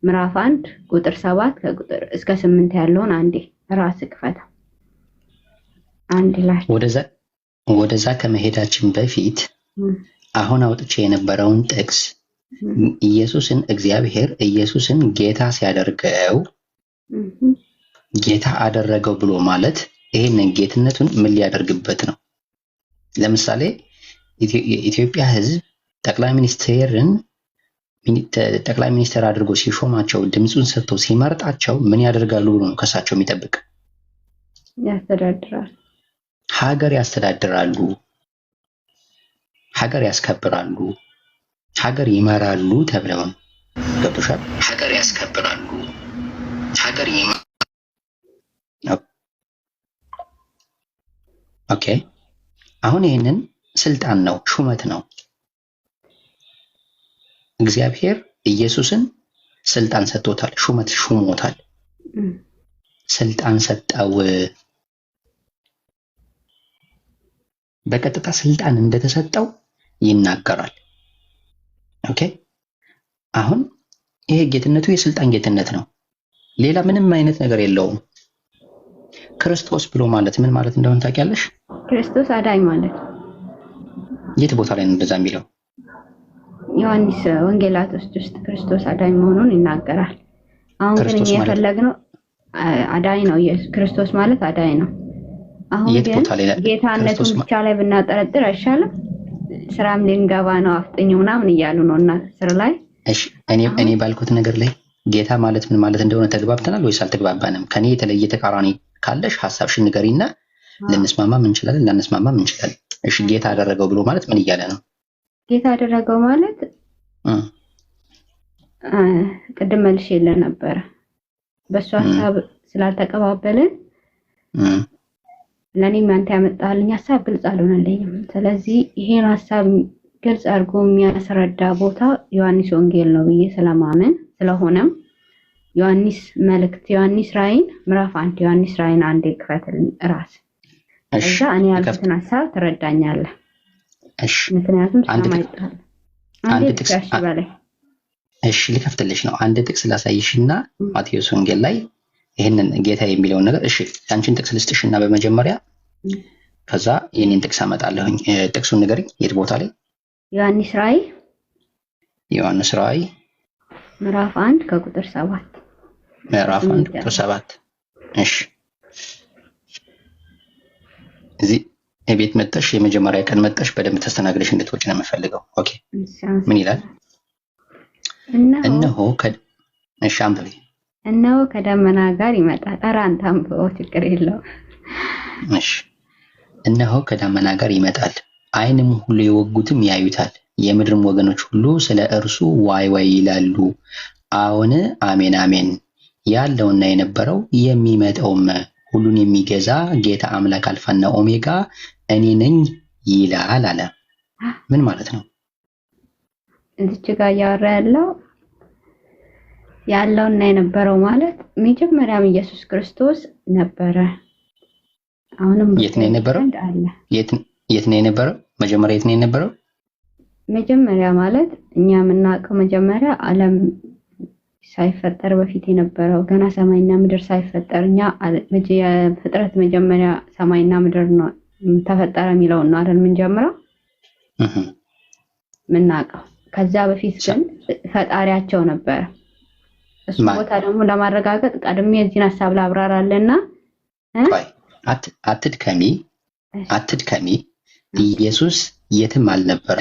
ምዕራፍ 1 ቁጥር 7 ከቁጥር እስከ 8 ያለውን አንዴ ራስህ ክፈተው። አንድ ላይ ወደዛ ከመሄዳችን በፊት አሁን አውጥቼ የነበረውን ጥቅስ እግዚአብሔር ኢየሱስን ጌታ ሲያደርገው ጌታ አደረገው ብሎ ማለት ይሄንን ጌትነቱን ምን ሊያደርግበት ነው? ለምሳሌ የኢትዮጵያ ሕዝብ ጠቅላይ ሚኒስትር አድርጎ ሲሾማቸው ድምፁን ሰጥተው ሲመርጣቸው ምን ያደርጋሉ ብሎ ነው ከሳቸው የሚጠብቅ? ያስተዳድራል። ሀገር ያስተዳድራሉ፣ ሀገር ያስከብራሉ፣ ሀገር ይመራሉ ተብለው ገብቶሻል? ሀገር ያስከብራሉ፣ ሀገር ይመራሉ። ኦኬ አሁን ይሄንን ስልጣን ነው፣ ሹመት ነው። እግዚአብሔር ኢየሱስን ስልጣን ሰጥቶታል፣ ሹመት ሹሞታል፣ ስልጣን ሰጠው። በቀጥታ ስልጣን እንደተሰጠው ይናገራል። ኦኬ አሁን ይሄ ጌትነቱ የስልጣን ጌትነት ነው። ሌላ ምንም አይነት ነገር የለውም። ክርስቶስ ብሎ ማለት ምን ማለት እንደሆነ ታውቂያለሽ? ክርስቶስ አዳኝ ማለት የት ቦታ ላይ ነው እንደዛ የሚለው? ዮሐንስ ወንጌላት ውስጥ ክርስቶስ አዳኝ መሆኑን ይናገራል። አሁን ግን እኛ የፈለግነው አዳኝ ነው። ኢየሱስ ክርስቶስ ማለት አዳኝ ነው። አሁን ግን ጌታነቱን ብቻ ላይ ብናጠረጥር አይሻልም? ስራም ልንገባ ነው አፍጥኙ ምናምን እያሉ ነው እና ስር ላይ እሺ እኔ ባልኩት ነገር ላይ ጌታ ማለት ምን ማለት እንደሆነ ተግባብተናል ወይስ አልተግባባንም? ከኔ የተለየ ተቃራኒ ካለሽ ሐሳብሽን ንገሪና ልንስማማም እንችላለን፣ ላንስማማም እንችላለን። እሺ ጌታ አደረገው ብሎ ማለት ምን እያለ ነው? ጌታ አደረገው ማለት ቅድም መልሼልህ ነበረ። በሱ ሐሳብ ስላልተቀባበልን ለኔም አንተ ያመጣልኝ ሐሳብ ግልጽ አልሆነልኝም። ስለዚህ ይሄን ሐሳብ ግልጽ አድርጎ የሚያስረዳ ቦታ ዮሐንስ ወንጌል ነው ብዬ ስለማመን ስለሆነም ዮሐንስ መልእክት ዮሐንስ ራእይን ምዕራፍ 1 ዮሐንስ ራእይን አንዴ ክፈትልኝ ራስ። እሺ እኔ ያልኩትን ሐሳብ ትረዳኛለህ? እሺ ምክንያቱም ስለማይጣል አንድ ጥቅስ በላይ እሺ ልከፍትልሽ ነው። አንድ ጥቅስ ላሳይሽና ማቴዎስ ወንጌል ላይ ይሄንን ጌታ የሚለውን ነገር እሺ አንቺን ጥቅስ ልስጥሽና በመጀመሪያ ከዛ የኔን ጥቅስ አመጣለሁኝ። ጥቅሱን ንገሪኝ። የት ቦታ ላይ? ዮሐንስ ራእይ ምዕራፍ 1 ከቁጥር 7 ምዕራፍ 1 ቁጥር 7 እሺ እዚህ የቤት መጣሽ የመጀመሪያ ቀን መጣሽ በደንብ ተስተናግደሽ እንድትወጪ ነው የምፈልገው። ኦኬ ምን ይላል? እነሆ እሺ አንብቢ። እነሆ ከደመና ጋር ይመጣል። ኧረ አንተ አንብበው ችግር የለውም። እሺ እነሆ ከደመና ጋር ይመጣል፣ ዓይንም ሁሉ የወጉትም ያዩታል፣ የምድርም ወገኖች ሁሉ ስለ እርሱ ዋይ ዋይ ይላሉ። አዎን አሜን አሜን፣ ያለውና የነበረው የሚመጣውም ሁሉን የሚገዛ ጌታ አምላክ አልፋና ኦሜጋ እኔ ነኝ ይላል አለ። ምን ማለት ነው? እዚች ጋር እያወራ ያለውና የነበረው ማለት መጀመሪያም ኢየሱስ ክርስቶስ ነበረ። አሁንም የት ነው የነበረው? የት ነው የነበረው? መጀመሪያ የት ነው የነበረው? መጀመሪያ ማለት እኛ የምናውቀው መጀመሪያ ዓለም ሳይፈጠር በፊት የነበረው ገና ሰማይና ምድር ሳይፈጠር እኛ ፍጥረት መጀመሪያ ሰማይና ምድር ነው ተፈጠረ የሚለው ነው አይደል? ምን ጀምረው ምናውቀው። ከዛ በፊት ግን ፈጣሪያቸው ነበረ። እሱ ቦታ ደግሞ ለማረጋገጥ ቀድሜ እዚህን ሐሳብ ላብራራለና አትድከሚ ኢየሱስ የትም አልነበረ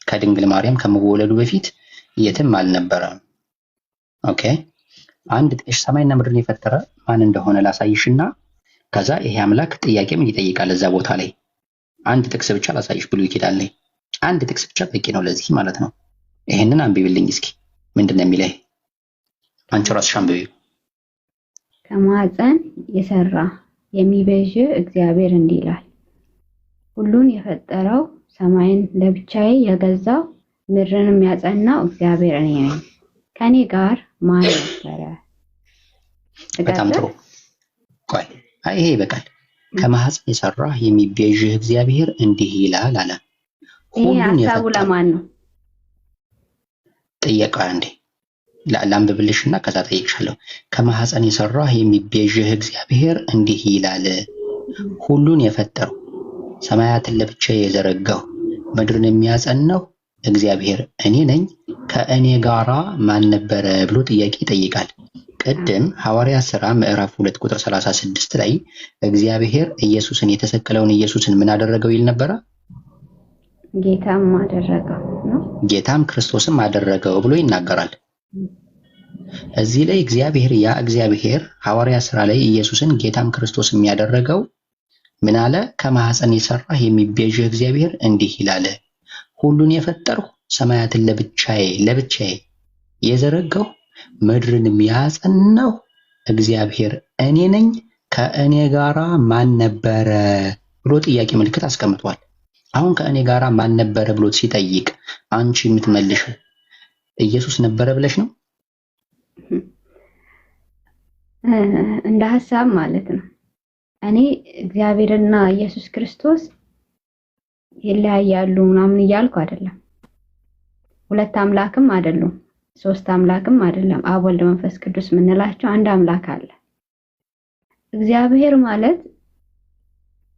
ከድንግል ማርያም ከመወለዱ በፊት የትም አልነበረ። ኦኬ አንድ ጥቅስ ሰማይና ምድርን የፈጠረ ማን እንደሆነ ላሳይሽና ከዛ ይሄ አምላክ ጥያቄ ምን ይጠይቃል እዛ ቦታ ላይ አንድ ጥቅስ ብቻ ላሳይሽ ብሎ ይኬዳል። አንድ ጥቅስ ብቻ በቂ ነው ለዚህ ማለት ነው። ይሄንን አንብቢልኝ እስኪ ምንድነው የሚለው? አንቺ ራስሽ አንብቢው። ከማህፀን የሰራ የሚቤዥ እግዚአብሔር እንዲህ ይላል፣ ሁሉን የፈጠረው ሰማይን ለብቻዬ የገዛው ምድርንም ያጸናው እግዚአብሔር እኔ ነኝ። ከኔ ጋር ማን ነበረ? በጣም ጥሩ። ቆይ ይሄ ይበቃል። ከማህፀን የሰራ የሚቤዥህ እግዚአብሔር እንዲህ ይላል አለ። ሁሉን የፈጠረው ለማን ነው? ጠየቀ እንዴ? ላንብብልሽና ከዛ ጠይቅሻለሁ። ከማህፀን የሰራ የሚቤዥህ እግዚአብሔር እንዲህ ይላል፣ ሁሉን የፈጠረው ሰማያትን ለብቻዬ የዘረጋው ምድርን የሚያጸናው እግዚአብሔር እኔ ነኝ። ከእኔ ጋራ ማን ነበረ ብሎ ጥያቄ ይጠይቃል። ቅድም ሐዋርያት ሥራ ምዕራፍ 2 ቁጥር 36 ላይ እግዚአብሔር ኢየሱስን የተሰቀለውን ኢየሱስን ምን አደረገው ይል ነበረ? ጌታም አደረገው ነው። ጌታም ክርስቶስም አደረገው ብሎ ይናገራል። እዚህ ላይ እግዚአብሔር ሐዋርያት ሥራ ላይ ኢየሱስን ጌታም ክርስቶስም ያደረገው ምን አለ? ከማህፀን የሰራ የሚቤዥህ እግዚአብሔር እንዲህ ይላል፣ ሁሉን የፈጠርሁ ሰማያትን ለብቻዬ የዘረጋው ምድርንም ያጸናው እግዚአብሔር እኔ ነኝ። ከእኔ ጋራ ማን ነበረ ብሎ ጥያቄ ምልክት አስቀምጧል። አሁን ከእኔ ጋራ ማን ነበረ ብሎ ሲጠይቅ አንቺ የምትመልሽው ኢየሱስ ነበረ ብለሽ ነው? እንደ ሐሳብ ማለት ነው። እኔ እግዚአብሔርና ኢየሱስ ክርስቶስ ይለያያሉ ምናምን እያልኩ አይደለም። ሁለት አምላክም አይደሉም፣ ሶስት አምላክም አይደለም። አብ ወልድ መንፈስ ቅዱስ የምንላቸው አንድ አምላክ አለ። እግዚአብሔር ማለት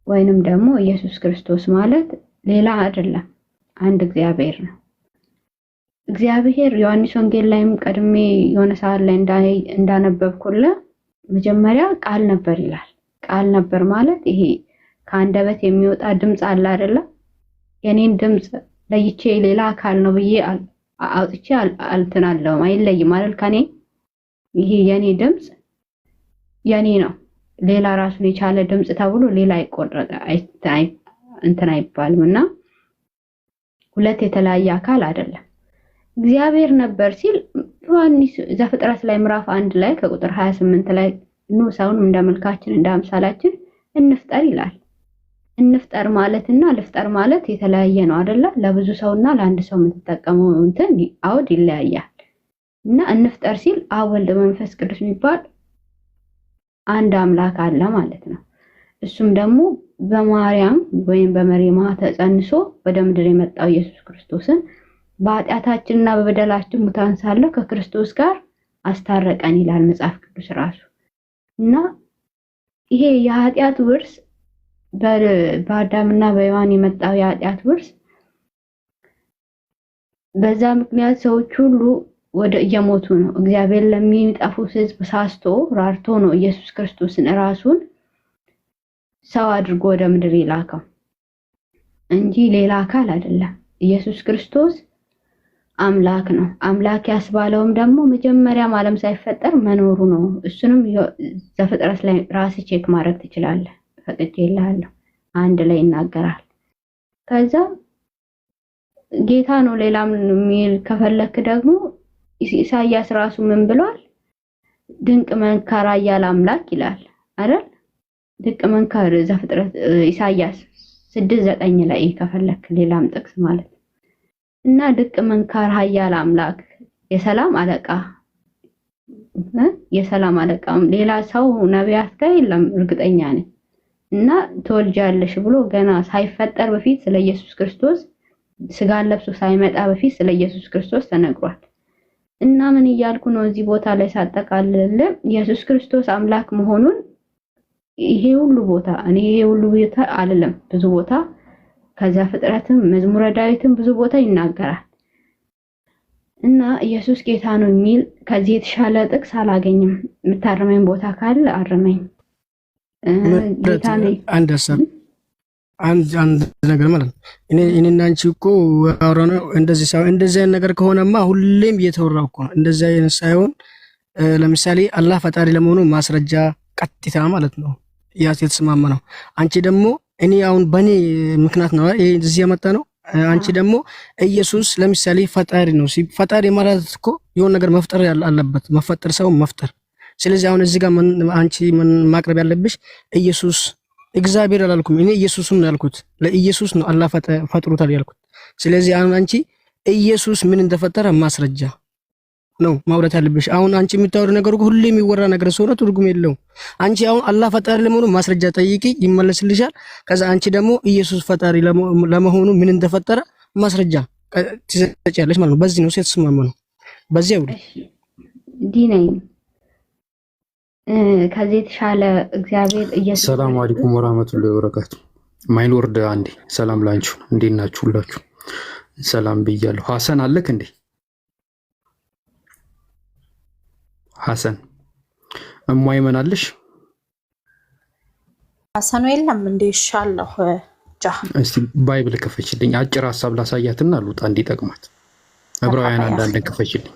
ወይንም ደግሞ ኢየሱስ ክርስቶስ ማለት ሌላ አይደለም፣ አንድ እግዚአብሔር ነው። እግዚአብሔር ዮሐንስ ወንጌል ላይም ቀድሜ የሆነ ሰዓት ላይ እንዳነበብኩልህ መጀመሪያ ቃል ነበር ይላል። ቃል ነበር ማለት ይሄ ከአንደበት የሚወጣ ድምጽ አለ አይደለ? የኔን ድምጽ ለይቼ ሌላ አካል ነው ብዬ አውጥቼ አልተናለው አይለይም አይደል? ከኔ ይሄ የኔ ድምጽ የኔ ነው። ሌላ ራሱን የቻለ ድምጽ ተብሎ ሌላ አይቆረጠ እንትን አይባልምና ሁለት የተለያየ አካል አይደለም። እግዚአብሔር ነበር ሲል ዮሐንስ ዘፍጥረት ላይ ምዕራፍ 1 ላይ ከቁጥር 28 ላይ ነው ሰውን እንደ መልካችን እንደ አምሳላችን እንፍጠር ይላል። እንፍጠር ማለትና ልፍጠር ማለት የተለያየ ነው አይደለ? ለብዙ ሰውና ለአንድ ሰው የምትጠቀመው እንትን አውድ ይለያያል። እና እንፍጠር ሲል አብ ወልድ መንፈስ ቅዱስ የሚባል አንድ አምላክ አለ ማለት ነው። እሱም ደግሞ በማርያም ወይም በመሪማ ተጸንሶ ወደ ምድር የመጣው ኢየሱስ ክርስቶስን በኃጢአታችንና በበደላችን ሙታን ሳለ ከክርስቶስ ጋር አስታረቀን ይላል መጽሐፍ ቅዱስ ራሱ። እና ይሄ የኃጢአት ውርስ በአዳምና በሔዋን የመጣው የኃጢአት ውርስ በዛ ምክንያት ሰዎች ሁሉ ወደ እየሞቱ ነው። እግዚአብሔር ለሚጠፉት ሕዝብ ሳስቶ ራርቶ ነው ኢየሱስ ክርስቶስን ራሱን ሰው አድርጎ ወደ ምድር ይላከው እንጂ ሌላ አካል አይደለም። ኢየሱስ ክርስቶስ አምላክ ነው። አምላክ ያስባለውም ደግሞ መጀመሪያም ዓለም ሳይፈጠር መኖሩ ነው። እሱንም ዘፍጥረት ላይ ራስ ቼክ ማድረግ ትችላለህ። ፈቅጄልሃለሁ። አንድ ላይ ይናገራል። ከዛ ጌታ ነው ሌላም የሚል ከፈለክ ደግሞ ኢሳይያስ ራሱ ምን ብሏል? ድንቅ መንካራ ያለ አምላክ ይላል አይደል? ድንቅ መንካር ዘፍጥረት ኢሳይያስ 6:9 ላይ ከፈለክ ሌላም ጥቅስ ማለት እና ድንቅ መንካር ኃያል አምላክ የሰላም አለቃ ሌላ ሰው ነቢያት ጋር የለም እርግጠኛ ነኝ። እና ተወልጃለሽ ብሎ ገና ሳይፈጠር በፊት ስለ ኢየሱስ ክርስቶስ ስጋን ለብሶ ሳይመጣ በፊት ስለ ኢየሱስ ክርስቶስ ተነግሯል። እና ምን እያልኩ ነው እዚህ ቦታ ላይ ሳጠቃልል ኢየሱስ ክርስቶስ አምላክ መሆኑን ይሄ ሁሉ ቦታ አይደለም ብዙ ቦታ ከዛ ፍጥረትም መዝሙረ ዳዊትም ብዙ ቦታ ይናገራል። እና ኢየሱስ ጌታ ነው የሚል ከዚህ የተሻለ ጥቅስ አላገኝም። የምታረመኝ ቦታ ካለ አረመኝ። ጌታ ነው አንድ ሀሳብ አንድ ነገር ማለት ነው። እኔና አንቺ እኮ አወራነው እንደዚህ ሳይሆን እንደዚህ አይነት ነገር ከሆነማ ሁሌም እየተወራው እኮ ነው። እንደዚህ አይነት ሳይሆን ለምሳሌ አላህ ፈጣሪ ለመሆኑ ማስረጃ ቀጥታ ማለት ነው ያስ የተስማማ ነው። አንቺ ደግሞ እኔ አሁን በኔ ምክንያት ነው ይሄ እዚህ ያመጣ ነው። አንቺ ደግሞ ኢየሱስ ለምሳሌ ፈጣሪ ነው። ፈጣሪ ማለት እኮ የሆነ ነገር መፍጠር አለበት፣ መፈጠር ሰው መፍጠር። ስለዚህ አሁን እዚህ ጋር አንቺ ማቅረብ ያለብሽ ኢየሱስ እግዚአብሔር አላልኩም እኔ ኢየሱስን ነው ያልኩት። ለኢየሱስ ነው አላህ ፈጥሮታል ያልኩት። ስለዚህ አሁን አንቺ ኢየሱስ ምን እንደፈጠረ ማስረጃ ነው ማውራት ያለብሽ። አሁን አንቺ የምታወሩ ነገር ሁሉ የሚወራ ነገር ስለሆነ ትርጉም የለውም። አንቺ አሁን አላህ ፈጣሪ ለመሆኑ ማስረጃ ጠይቂ ይመለስልሻል። ከዛ አንቺ ደግሞ ኢየሱስ ፈጣሪ ለመሆኑ ምን እንደፈጠረ ማስረጃ ትሰጪያለሽ ማለት ነው። በዚህ ነው የተስማማ ነው። በዚህ አውሪ ዲናይ ከዚህ የተሻለ እግዚአብሔር ኢየሱስ። ሰላም አለይኩም ወራህመቱላሂ ወበረካቱ። ማይሎርድ አንዴ ሰላም ላንቺው። እንዴት ናችሁ ሁላችሁ? ሰላም ብያለሁ። ሐሰን አለክ እንዴ? ሐሰን እማይመን አለሽ? ሐሰኑ የለም እንዴ? ኢንሻአላህ እስቲ ባይብል ከፈችልኝ። አጭር ሐሳብ ላሳያትና ልውጣ እንዲጠቅማት። ዕብራውያን አንዳንድ ከፈችልኝ።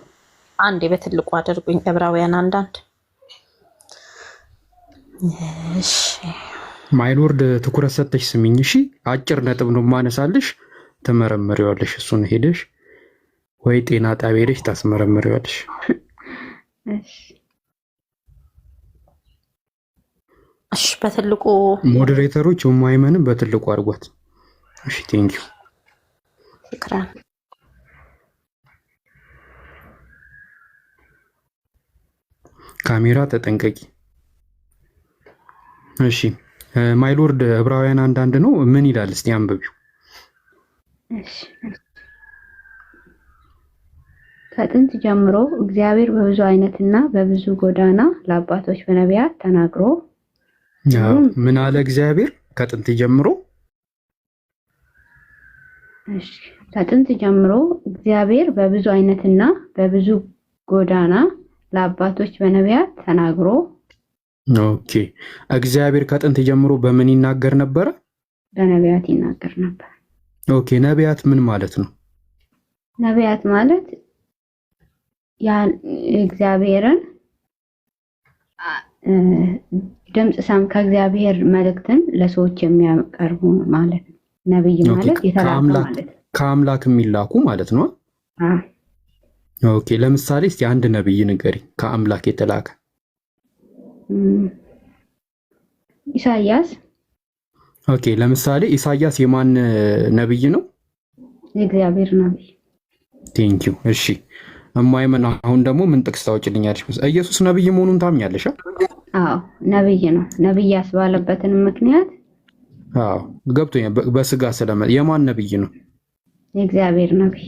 አንዴ በትልቁ አድርጉኝ። ዕብራውያን አንዳንድ። እሺ ማይሎርድ ትኩረት ሰጥተሽ ስሚኝ እሺ። አጭር ነጥብ ነው ማነሳልሽ። ተመረመሪዋለሽ። እሱን ሄደሽ ወይ ጤና ጣቢያ ሄደሽ ታስመረመሪዋለሽ። እሺ በትልቁ ሞዴሬተሮች የማይመንም በትልቁ አድርጓት። እሺ ቴንኪው ሽክራን። ካሜራ ተጠንቀቂ። እሺ ማይሎርድ ዕብራውያን አንዳንድ ነው ምን ይላል? እስቲ አንብቢው። እሺ ከጥንት ጀምሮ እግዚአብሔር በብዙ አይነትና በብዙ ጎዳና ለአባቶች በነቢያት ተናግሮ ምን አለ? እግዚአብሔር ከጥንት ጀምሮ እሺ ከጥንት ጀምሮ እግዚአብሔር በብዙ አይነትና በብዙ ጎዳና ለአባቶች በነቢያት ተናግሮ። ኦኬ እግዚአብሔር ከጥንት ጀምሮ በምን ይናገር ነበር? በነቢያት ይናገር ነበር። ኦኬ ነቢያት ምን ማለት ነው? ነቢያት ማለት ያን እግዚአብሔርን ድምጽ ሰም ከእግዚአብሔር መልእክትን ለሰዎች የሚያቀርቡ ማለት ነው። ነብይ ማለት የተላከ ማለት ነው። ከአምላክ የሚላኩ ማለት ነው። ኦኬ ለምሳሌ እስቲ አንድ ነብይ ንገሪ ከአምላክ የተላከ። ኢሳይያስ። ኦኬ ለምሳሌ ኢሳይያስ የማን ነብይ ነው? የእግዚአብሔር ነብይ። ቴንኪው። እሺ እማይመን አሁን ደግሞ ምን ጥቅስ ታወጪልኛለሽ? ኢየሱስ ነብይ መሆኑን ታምኛለሽ? አዎ ነብይ ነው። ነብይ ያስባለበትን ምክንያት አዎ ገብቶኛል። በስጋ ስለመጣ የማን ነብይ ነው? የእግዚአብሔር ነብይ።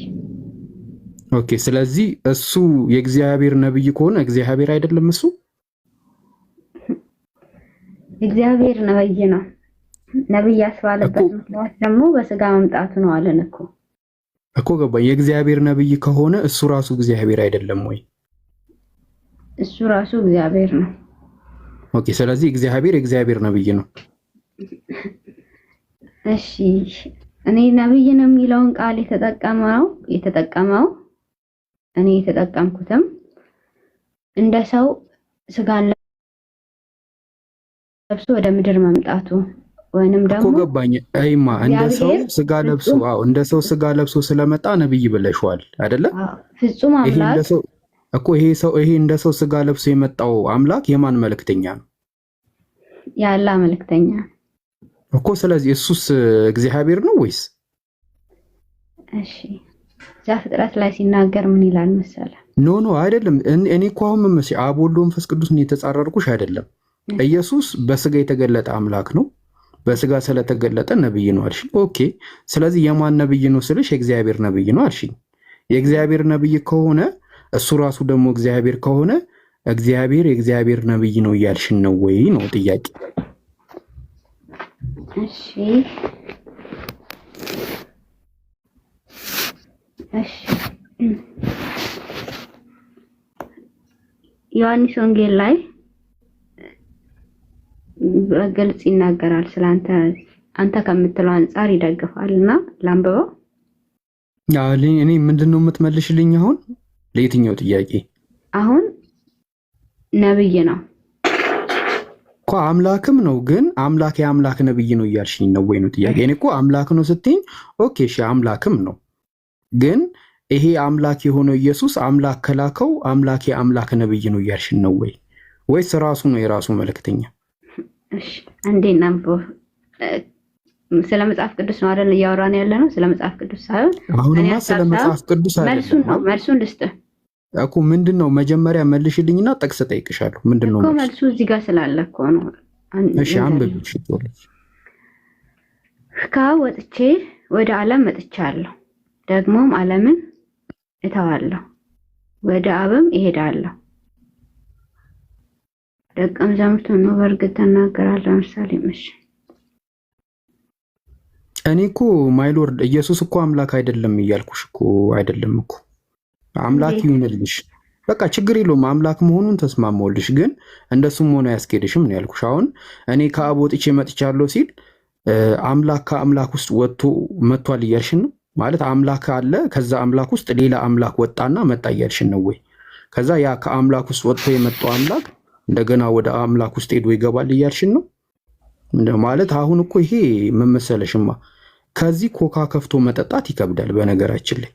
ኦኬ ስለዚህ እሱ የእግዚአብሔር ነብይ ከሆነ እግዚአብሔር አይደለም እሱ? እግዚአብሔር ነብይ ነው። ነብይ ያስባለበት ምክንያት ደግሞ በስጋ መምጣቱ ነው አለን እኮ ገባኝ። የእግዚአብሔር ነብይ ከሆነ እሱ ራሱ እግዚአብሔር አይደለም ወይ? እሱ ራሱ እግዚአብሔር ነው። ኦኬ ስለዚህ እግዚአብሔር ነብይ ነው። እሺ እኔ ነብይ ነው የሚለውን ቃል የተጠቀመው እኔ የተጠቀምኩትም እንደ ሰው ስጋን ለብሶ ወደ ምድር መምጣቱ ወይንም ደግሞ እኮ ገባኝ። አይማ እንደ ሰው ስጋ ለብሶ እንደ ሰው ስጋ ለብሶ ስለመጣ ነብይ ብለሽዋል አይደለ? ፍጹም አምላክ እኮ ይሄ እንደ ሰው ስጋ ለብሶ የመጣው አምላክ የማን መልእክተኛ ነው? የአላህ መልእክተኛ እኮ። ስለዚህ እሱስ እግዚአብሔር ነው ወይስ? እሺ ዘፍጥረት ላይ ሲናገር ምን ይላል መሰለ? ኖ አይደለም። እኔ እኮ አሁን ምን መሰለኝ አብ ወልድ መንፈስ ቅዱስን የተጻረርኩሽ አይደለም። ኢየሱስ በስጋ የተገለጠ አምላክ ነው። በስጋ ስለተገለጠ ነብይ ነው አልሽ። ኦኬ ስለዚህ የማን ነብይ ነው ስልሽ የእግዚአብሔር ነብይ ነው አልሽ። የእግዚአብሔር ነብይ ከሆነ እሱ ራሱ ደግሞ እግዚአብሔር ከሆነ የእግዚአብሔር ነብይ ነው እያልሽን ነው ወይ ነው ጥያቄ? እሺ ዮሐንስ ወንጌል ላይ በግልጽ ይናገራል ስላንተ አንተ ከምትለው አንፃር ይደግፋልና ላንብበው። እኔ ምንድነው የምትመልሽልኝ አሁን ለየትኛው ጥያቄ? አሁን ነብይ ነው እኮ አምላክም ነው፣ ግን አምላክ የአምላክ ነብይ ነው እያልሽኝ ነው ወይ ነው ጥያቄ? እኔ እኮ አምላክ ነው ስትይኝ ኦኬ እሺ አምላክም ነው፣ ግን ይሄ አምላክ የሆነው ኢየሱስ አምላክ ከላከው አምላክ የአምላክ ነብይ ነው እያልሽኝ ነው ወይ ወይስ ራሱ ነው የራሱ መልእክተኛ? እሺ እንዴና ስለ መጽሐፍ ቅዱስ ነው አይደል እያወራን ያለ ነው? ስለ መጽሐፍ ቅዱስ ሳይሆን አሁንማ ስለ መጽሐፍ ቅዱስ አይደለም። መልሱን ልስጥ እኮ ምንድነው መጀመሪያ መልሽልኝና ጥቅስ ጠይቅሻለሁ። ምንድነው እኮ መልሱ እዚህ ጋር ስላለ እኮ ነው። እሺ አንብብ። እሺ ከወጥቼ ወደ ዓለም መጥቻለሁ፣ ደግሞም ዓለምን እተዋለሁ፣ ወደ አብም እሄዳለሁ። ደቀ መዛሙርቱ ነው በእርግጥ ተናገራለሁ። ምሳሌ እሺ እኔ እኮ ማይ ሎርድ ኢየሱስ እኮ አምላክ አይደለም እያልኩሽ እኮ አይደለም እኮ አምላክ ይሁንልሽ፣ በቃ ችግር የለውም አምላክ መሆኑን ተስማማውልሽ፣ ግን እንደሱም ሆነ ያስኬድሽም ነው ያልኩሽ። አሁን እኔ ከአብ ወጥቼ መጥቻለሁ ሲል አምላክ ከአምላክ ውስጥ ወጥቶ መጥቷል እያልሽን ነው ማለት? አምላክ አለ፣ ከዛ አምላክ ውስጥ ሌላ አምላክ ወጣና መጣ እያልሽን ነው ወይ? ከዛ ያ ከአምላክ ውስጥ ወጥቶ የመጣው አምላክ እንደገና ወደ አምላክ ውስጥ ሄዶ ይገባል እያልሽን ነው ማለት? አሁን እኮ ይሄ መመሰለሽማ ከዚህ ኮካ ከፍቶ መጠጣት ይከብዳል። በነገራችን ላይ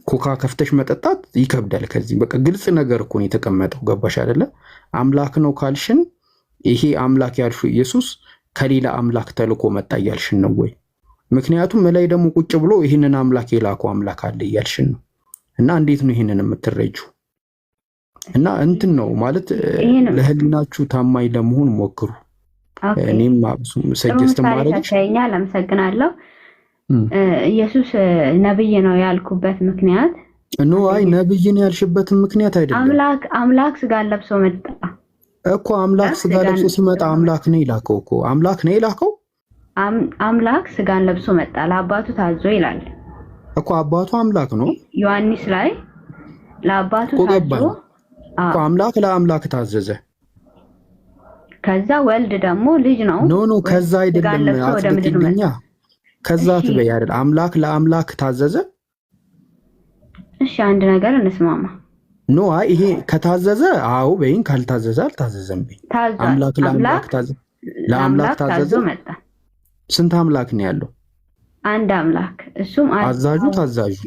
ኮካ ከፍተሽ መጠጣት ይከብዳል። ከዚህ በቃ ግልጽ ነገር እኮ ነው የተቀመጠው። ገባሽ አይደለ? አምላክ ነው ካልሽን ይሄ አምላክ ያልሽው ኢየሱስ ከሌላ አምላክ ተልኮ መጣ እያልሽን ነው ወይ? ምክንያቱም ላይ ደግሞ ቁጭ ብሎ ይህንን አምላክ የላከው አምላክ አለ እያልሽን ነው። እና እንዴት ነው ይህንን የምትረጂው? እና እንትን ነው ማለት ለህሊናችሁ ታማኝ ለመሆን ሞክሩ። እኔም ሰጀስት ማድረግሽ ታኛል። አመሰግናለሁ። ኢየሱስ ነብይ ነው ያልኩበት ምክንያት አይ ነብይ ነው ያልሽበትን ምክንያት አይደለም። አምላክ ስጋ ለብሶ መጣ እኮ። አምላክ ስጋ ለብሶ ሲመጣ አምላክ ነው ይላከው እኮ። አምላክ ነው ይላከው። አምላክ ስጋን ለብሶ መጣ ለአባቱ ታዞ ይላል እኮ። አባቱ አምላክ ነው። ዮሐንስ ላይ ለአባቱ ታዞ እኮ አምላክ ለአምላክ ታዘዘ። ከዛ ወልድ ደግሞ ልጅ ነው። ኖ ከዛ አይደለም አትልኛ። ከዛ ትበይ አይደል? አምላክ ለአምላክ ታዘዘ። እሺ አንድ ነገር እንስማማ። አይ ይሄ ከታዘዘ አዎ በይን፣ ካልታዘዘ አልታዘዘም በይ። አምላክ ለአምላክ ታዘዘ፣ ለአምላክ ታዘዘ መጣ። ስንት አምላክ ነው ያለው? አንድ አምላክ፣ እሱም አዛዡ ታዛዡ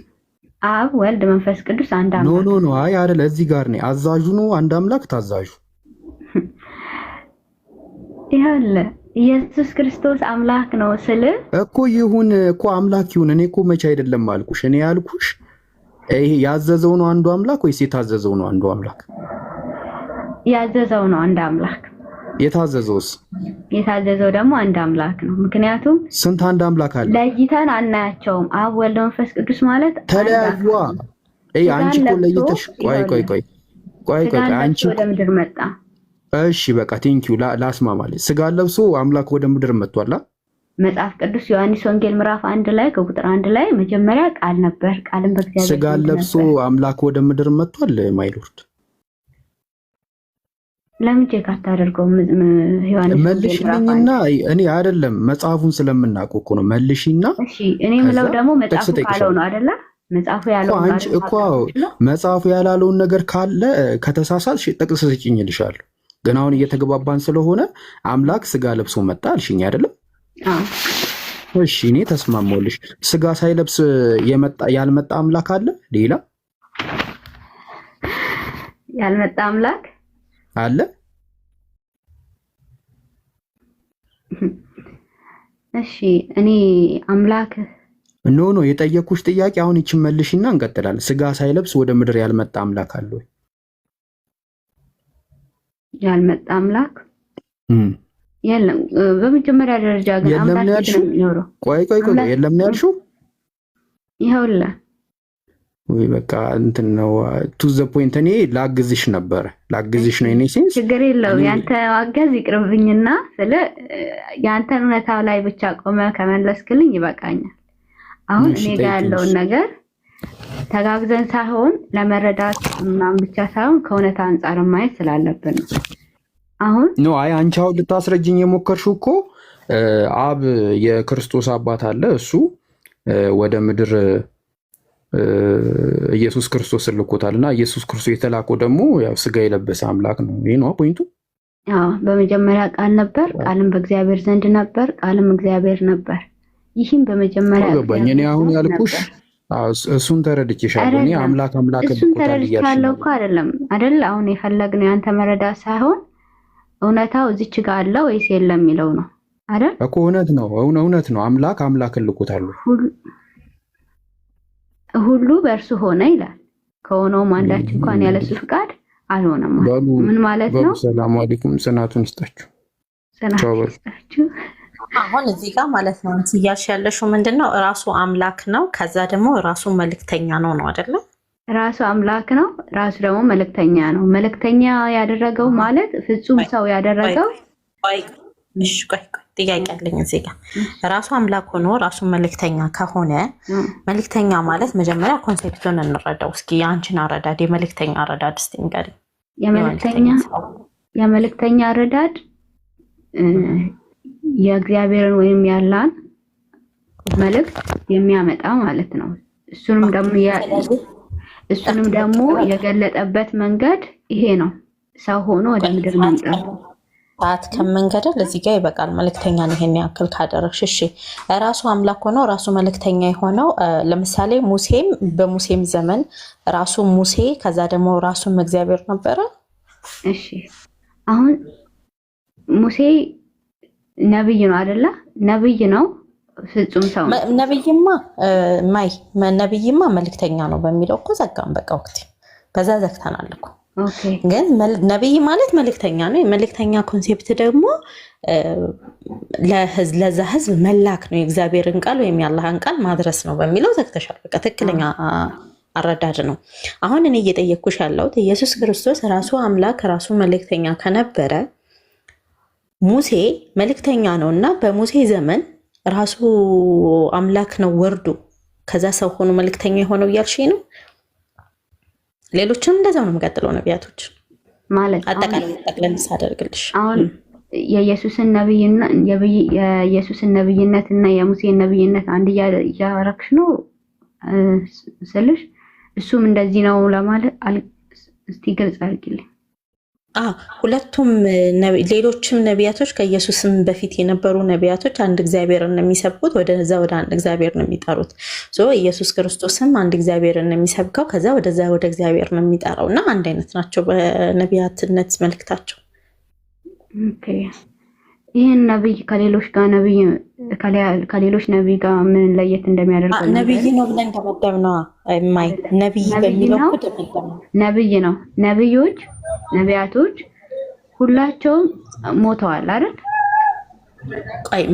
አብ ወልድ መንፈስ ቅዱስ አንድ አምላክ። ኖ አይ አይደል፣ እዚህ ጋር ነው አዛዡ ነው አንድ አምላክ፣ ታዛዡ ይሄለ ኢየሱስ ክርስቶስ አምላክ ነው ስለ እኮ ይሁን እኮ አምላክ ይሁን። እኔ እኮ መቼ አይደለም አልኩሽ። እኔ ያልኩሽ ይሄ ያዘዘው ነው አንዱ አምላክ ወይስ የታዘዘው ነው አንዱ አምላክ? ያዘዘው ነው አንድ አምላክ። የታዘዘውስ? የታዘዘው ደግሞ አንድ አምላክ ነው። ምክንያቱም ስንት አንድ አምላክ አለ? ለይተን አናያቸውም። አብ ወልድ መንፈስ ቅዱስ ማለት ተለያዩዋ። አንቺ እኮ ለይተሽ ቆይ አንቺ ወደ ምድር መጣ። እሺ በቃ ቴንኪው ላስማማለች። ስጋ ለብሶ አምላክ ወደ ምድር መጥቷል። መጽሐፍ ቅዱስ ዮሐንስ ወንጌል ምዕራፍ 1 ላይ ከቁጥር 1 ላይ መጀመሪያ ቃል ነበር፣ ቃልም በእግዚአብሔር ስጋ ለብሶ አምላክ ወደ ምድር መጥቷል። ማይሎርድ ለምን ቼክ አታደርገውም? ዮሐንስ መልሽልኝና እኔ አይደለም መጽሐፉን ስለምናውቅ እኮ ነው። መልሽና እሺ እኔ ምለው ደግሞ መጽሐፉ ካለው ነው አይደለ? መጽሐፉ ያለው አንቺ እኮ መጽሐፉ ያላለውን ነገር ካለ ከተሳሳትሽ ጥቅስ ስጭኝልሻለሁ። ግን አሁን እየተግባባን ስለሆነ አምላክ ስጋ ለብሶ መጣ አልሽኝ አይደለም? እሺ እኔ ተስማማሁልሽ። ስጋ ሳይለብስ ያልመጣ አምላክ አለ? ሌላ ያልመጣ አምላክ አለ? እሺ እኔ አምላክ ኖ የጠየኩሽ ጥያቄ አሁን ይችን መልሽና እንቀጥላለን። ስጋ ሳይለብስ ወደ ምድር ያልመጣ አምላክ አለ ወይ? ያልመጣ አምላክ የለም። በመጀመሪያ ደረጃ ግን አምላክ ነው የሚኖረው። ቆይ የለም ነው ያልሽው? ይኸውልህ ወይ በቃ እንትን ነው ቱ ዘ ፖይንት። እኔ ላግዝሽ ነበር ነው እኔ ሴንስ ችግር የለውም። ያንተ ማገዝ ይቅርብኝና ስለ ያንተን እውነታው ላይ ብቻ ቆመ ከመለስክልኝ ይበቃኛል። አሁን እኔ ጋር ያለውን ነገር ተጋግዘን ሳይሆን ለመረዳት ምናምን ብቻ ሳይሆን ከእውነት አንጻር ማየት ስላለብን ነው። አሁን ኖ አይ አንቺ አሁን ልታስረጅኝ የሞከርሽው እኮ አብ የክርስቶስ አባት አለ፣ እሱ ወደ ምድር ኢየሱስ ክርስቶስ ልኮታልና ኢየሱስ ክርስቶስ የተላከው ደግሞ ያው ስጋ የለበሰ አምላክ ነው። ይሄ ነው ፖይንቱ። በመጀመሪያ ቃል ነበር፣ ቃልም በእግዚአብሔር ዘንድ ነበር፣ ቃልም እግዚአብሔር ነበር። ይህም በመጀመሪያ ገባኝ። እኔ አሁን ያልኩሽ እሱን ተረድቼሻለሁ። እኔ አምላክ እሱን ተረድቻለሁ እኮ አይደል? አሁን የፈለግነው ያንተ መረዳት ሳይሆን እውነታው እዚች ጋር አለ ወይስ የለም የሚለው ነው አይደል? እኮ እውነት ነው። አምላክን ልኮታል። ሁሉ በእርሱ ሆነ ይላል። ከሆነውም አንዳች እንኳን ያለሱ ፍቃድ አልሆነም። ምን ማለት ነው? ሰላም አለይኩም። ጽናቱን ይስጣችሁ። አሁን እዚህ ጋር ማለት ነው አንቺ እያልሽ ያለሽው ምንድነው? ራሱ አምላክ ነው፣ ከዛ ደግሞ ራሱ መልእክተኛ ነው አይደለ? ራሱ አምላክ ነው፣ ራሱ ደግሞ መልእክተኛ ነው። መልእክተኛ ያደረገው ማለት ፍጹም ሰው ያደረገው። ቆይ ጥያቄ አለኝ እዚህ ጋር። ራሱ አምላክ ሆኖ ራሱ መልእክተኛ ከሆነ መልእክተኛ ማለት መጀመሪያ ኮንሴፕቱን እንረዳው እስኪ። የአንቺን አረዳድ የመልእክተኛ አረዳድ እስቲ ንገሪኝ። የመልእክተኛ አረዳድ የእግዚአብሔርን ወይም ያላን መልእክት የሚያመጣ ማለት ነው። እሱንም ደግሞ የገለጠበት መንገድ ይሄ ነው። ሰው ሆኖ ወደ ምድር መምጣት ሰዓት ከመንገድ ለዚህ ጋር ይበቃል። መልእክተኛ ነው ይሄን ያክል ካደረግሽ እሺ። ራሱ አምላክ ሆኖ ራሱ መልእክተኛ የሆነው ለምሳሌ በሙሴም ዘመን ራሱ ሙሴ ከዛ ደግሞ ራሱም እግዚአብሔር ነበረ። እሺ አሁን ሙሴ ነብይ ነው አይደለ? ነብይ ነው፣ ፍጹም ሰው ነው። ነብይማ መልእክተኛ ነው በሚለው እኮ ዘጋን በቃ ወቅት በዛ ዘግተናል እኮ። ግን ነብይ ማለት መልእክተኛ ነው። የመልእክተኛ ኮንሴፕት ደግሞ ለዛ ህዝብ መላክ ነው፣ የእግዚአብሔርን ቃል ወይም የአላህን ቃል ማድረስ ነው በሚለው ዘግተሻል። በቃ ትክክለኛ አረዳድ ነው። አሁን እኔ እየጠየቅኩሽ ያለሁት ኢየሱስ ክርስቶስ ራሱ አምላክ ራሱ መልእክተኛ ከነበረ ሙሴ መልእክተኛ ነው እና በሙሴ ዘመን ራሱ አምላክ ነው ወርዶ ከዛ ሰው ሆኖ መልእክተኛ የሆነው እያልሽኝ ነው? ሌሎችም እንደዛው ነው የሚቀጥለው ነቢያቶች ማለት አጠቃላይ ጠቅለን ሳደርግልሽ አሁን የኢየሱስን ነብይነት እና የሙሴን ነብይነት አንድ እያረክሽ ነው ስልሽ እሱም እንደዚህ ነው ለማለት እስቲ ግልጽ አድርጊልኝ። ሁለቱም ሌሎችም ነቢያቶች ከኢየሱስም በፊት የነበሩ ነቢያቶች አንድ እግዚአብሔርን ነው የሚሰብኩት፣ ወደዛ ወደ አንድ እግዚአብሔር ነው የሚጠሩት። ኢየሱስ ክርስቶስም አንድ እግዚአብሔርን ነው የሚሰብከው፣ ከዛ ወደዛ ወደ እግዚአብሔር ነው የሚጠራው እና አንድ አይነት ናቸው በነቢያትነት መልክታቸው። ይህን ነቢይ ከሌሎች ነቢይ ጋር ምን ለየት እንደሚያደርገው ነቢይ ነው ብለን ደመደብ ነው። ነቢይ በሚለው ነቢይ ነው። ነቢያቶች ሁላቸውም ሞተዋል አይደል?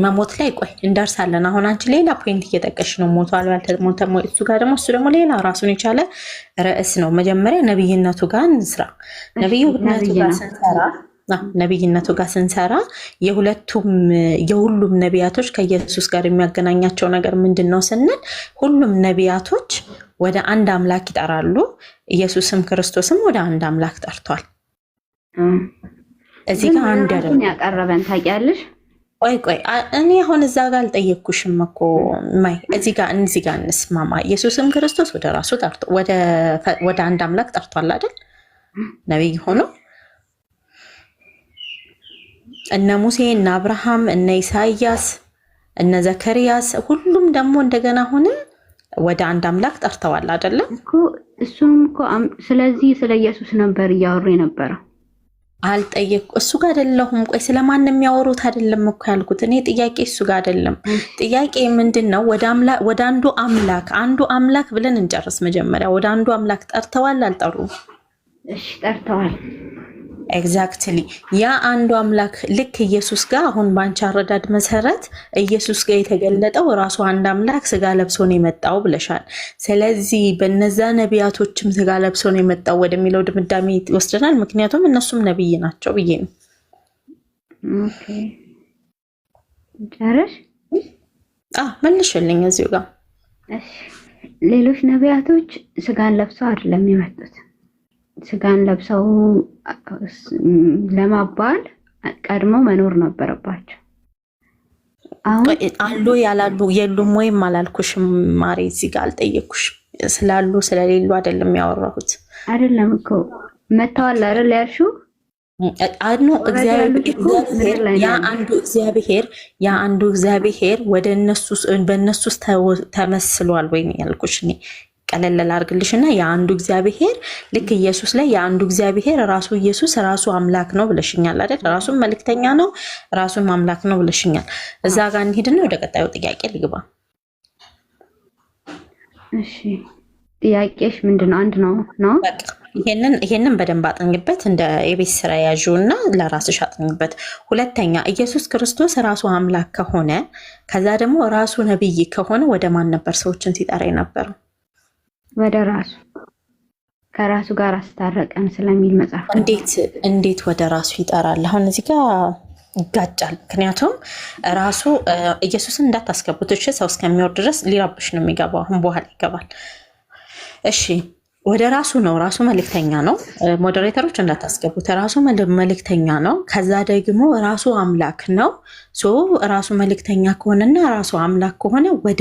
መሞት ላይ እንደርሳለን። አሁን አንቺ ሌላ ፖይንት እየጠቀሽ ነው፣ ሞተዋል ያልተሞተ። እሱ ደግሞ ሌላ ራሱን የቻለ ርዕስ ነው። መጀመሪያ ነቢይነቱ ጋር እንስራ። ነቢይነቱ ጋር ስንሰራ የሁሉም ነቢያቶች ከኢየሱስ ጋር የሚያገናኛቸው ነገር ምንድን ነው ስንል ሁሉም ነቢያቶች ወደ አንድ አምላክ ይጠራሉ። ኢየሱስም ክርስቶስም ወደ አንድ አምላክ ጠርቷል። እዚህ ጋር አንድ ያቀረበን ታውቂያለሽ? ቆይ እኔ አሁን እዛ ጋር አልጠየቅኩሽም እኮ እዚህ ጋር እንስማማ። ኢየሱስም ክርስቶስ ወደ ራሱ ጠርቶ ወደ አንድ አምላክ ጠርቷል አይደል? ነቢይ ሆኖ እነ ሙሴ እነ አብርሃም እነ ኢሳያስ እነ ዘከርያስ ሁሉም ደግሞ እንደገና ሆነ ወደ አንድ አምላክ ጠርተዋል አይደለ እኮ። እሱም እኮ ስለዚህ ስለ ኢየሱስ ነበር እያወሩ የነበረው። አልጠየቅኩ እሱ ጋር አይደለሁም። ቆይ ስለማን የሚያወሩት አይደለም እኮ ያልኩት እኔ። ጥያቄ እሱ ጋር አይደለም። ጥያቄ ምንድነው? ወደ አንዱ አምላክ ብለን እንጨርስ መጀመሪያ። ወደ አንዱ አምላክ ጠርተዋል አልጠሩም? እሺ ጠርተዋል። ኤግዛክትሊ ያ አንዱ አምላክ ልክ ኢየሱስ ጋር አሁን ባንቺ አረዳድ መሰረት ኢየሱስ ጋር የተገለጠው ራሱ አንድ አምላክ ስጋ ለብሶ ነው የመጣው ብለሻል። ስለዚህ በነዛ ነቢያቶችም ስጋ ለብሶ ነው የመጣው ወደሚለው ድምዳሜ ይወስደናል። ምክንያቱም እነሱም ነብይ ናቸው ብዬ ነው። ኦኬ ጨረሽ? መልሽልኝ እዚሁ ጋር። እሺ ሌሎች ነቢያቶች ስጋን ለብሰው አይደለም የመጡት። ስጋን ለብሰው ለማባል ቀድሞ መኖር ነበረባቸው። አሁን አሉ ያላሉ የሉም ወይም አላልኩሽም ማሬ፣ እዚህ ጋር አልጠየኩሽም። ስላሉ ስለሌሉ አይደለም ያወራሁት። አይደለም እኮ መተዋል አይደል ያልሽው? አድኖ እግዚአብሔር ያ አንዱ እግዚአብሔር ወደ እነሱ በእነሱ ተመስሏል ወይ ያልኩሽ እኔ። ቀለል ላድርግልሽና የአንዱ እግዚአብሔር ልክ ኢየሱስ ላይ የአንዱ እግዚአብሔር ራሱ ኢየሱስ ራሱ አምላክ ነው ብለሽኛል አይደል? ራሱም መልእክተኛ ነው ራሱም አምላክ ነው ብለሽኛል። እዛ ጋር እንሂድና ወደ ቀጣዩ ጥያቄ ልግባ። እሺ ጥያቄሽ ምንድነው? አንድ ነው። ይሄንን በደንብ አጥኝበት፣ እንደ የቤት ስራ ያዥውና ለራስሽ አጥኝበት። ሁለተኛ ኢየሱስ ክርስቶስ ራሱ አምላክ ከሆነ ከዛ ደግሞ ራሱ ነብይ ከሆነ ወደ ማን ነበር ሰዎችን ሲጠራ የነበረው? ወደ ራሱ፣ ከራሱ ጋር አስታረቀን ስለሚል መጽሐፍ። እንዴት ወደ ራሱ ይጠራል? አሁን እዚህ ጋር ይጋጫል። ምክንያቱም ራሱ ኢየሱስን እንዳታስገቡት እሺ፣ ሰው እስከሚወርድ ድረስ ሊረብሽ ነው የሚገባው። አሁን በኋላ ይገባል። እሺ ወደ ራሱ ነው። ራሱ መልእክተኛ ነው። ሞዴሬተሮች እንዳታስገቡት። ራሱ መልእክተኛ ነው። ከዛ ደግሞ ራሱ አምላክ ነው። ራሱ መልእክተኛ ከሆነና ራሱ አምላክ ከሆነ ወደ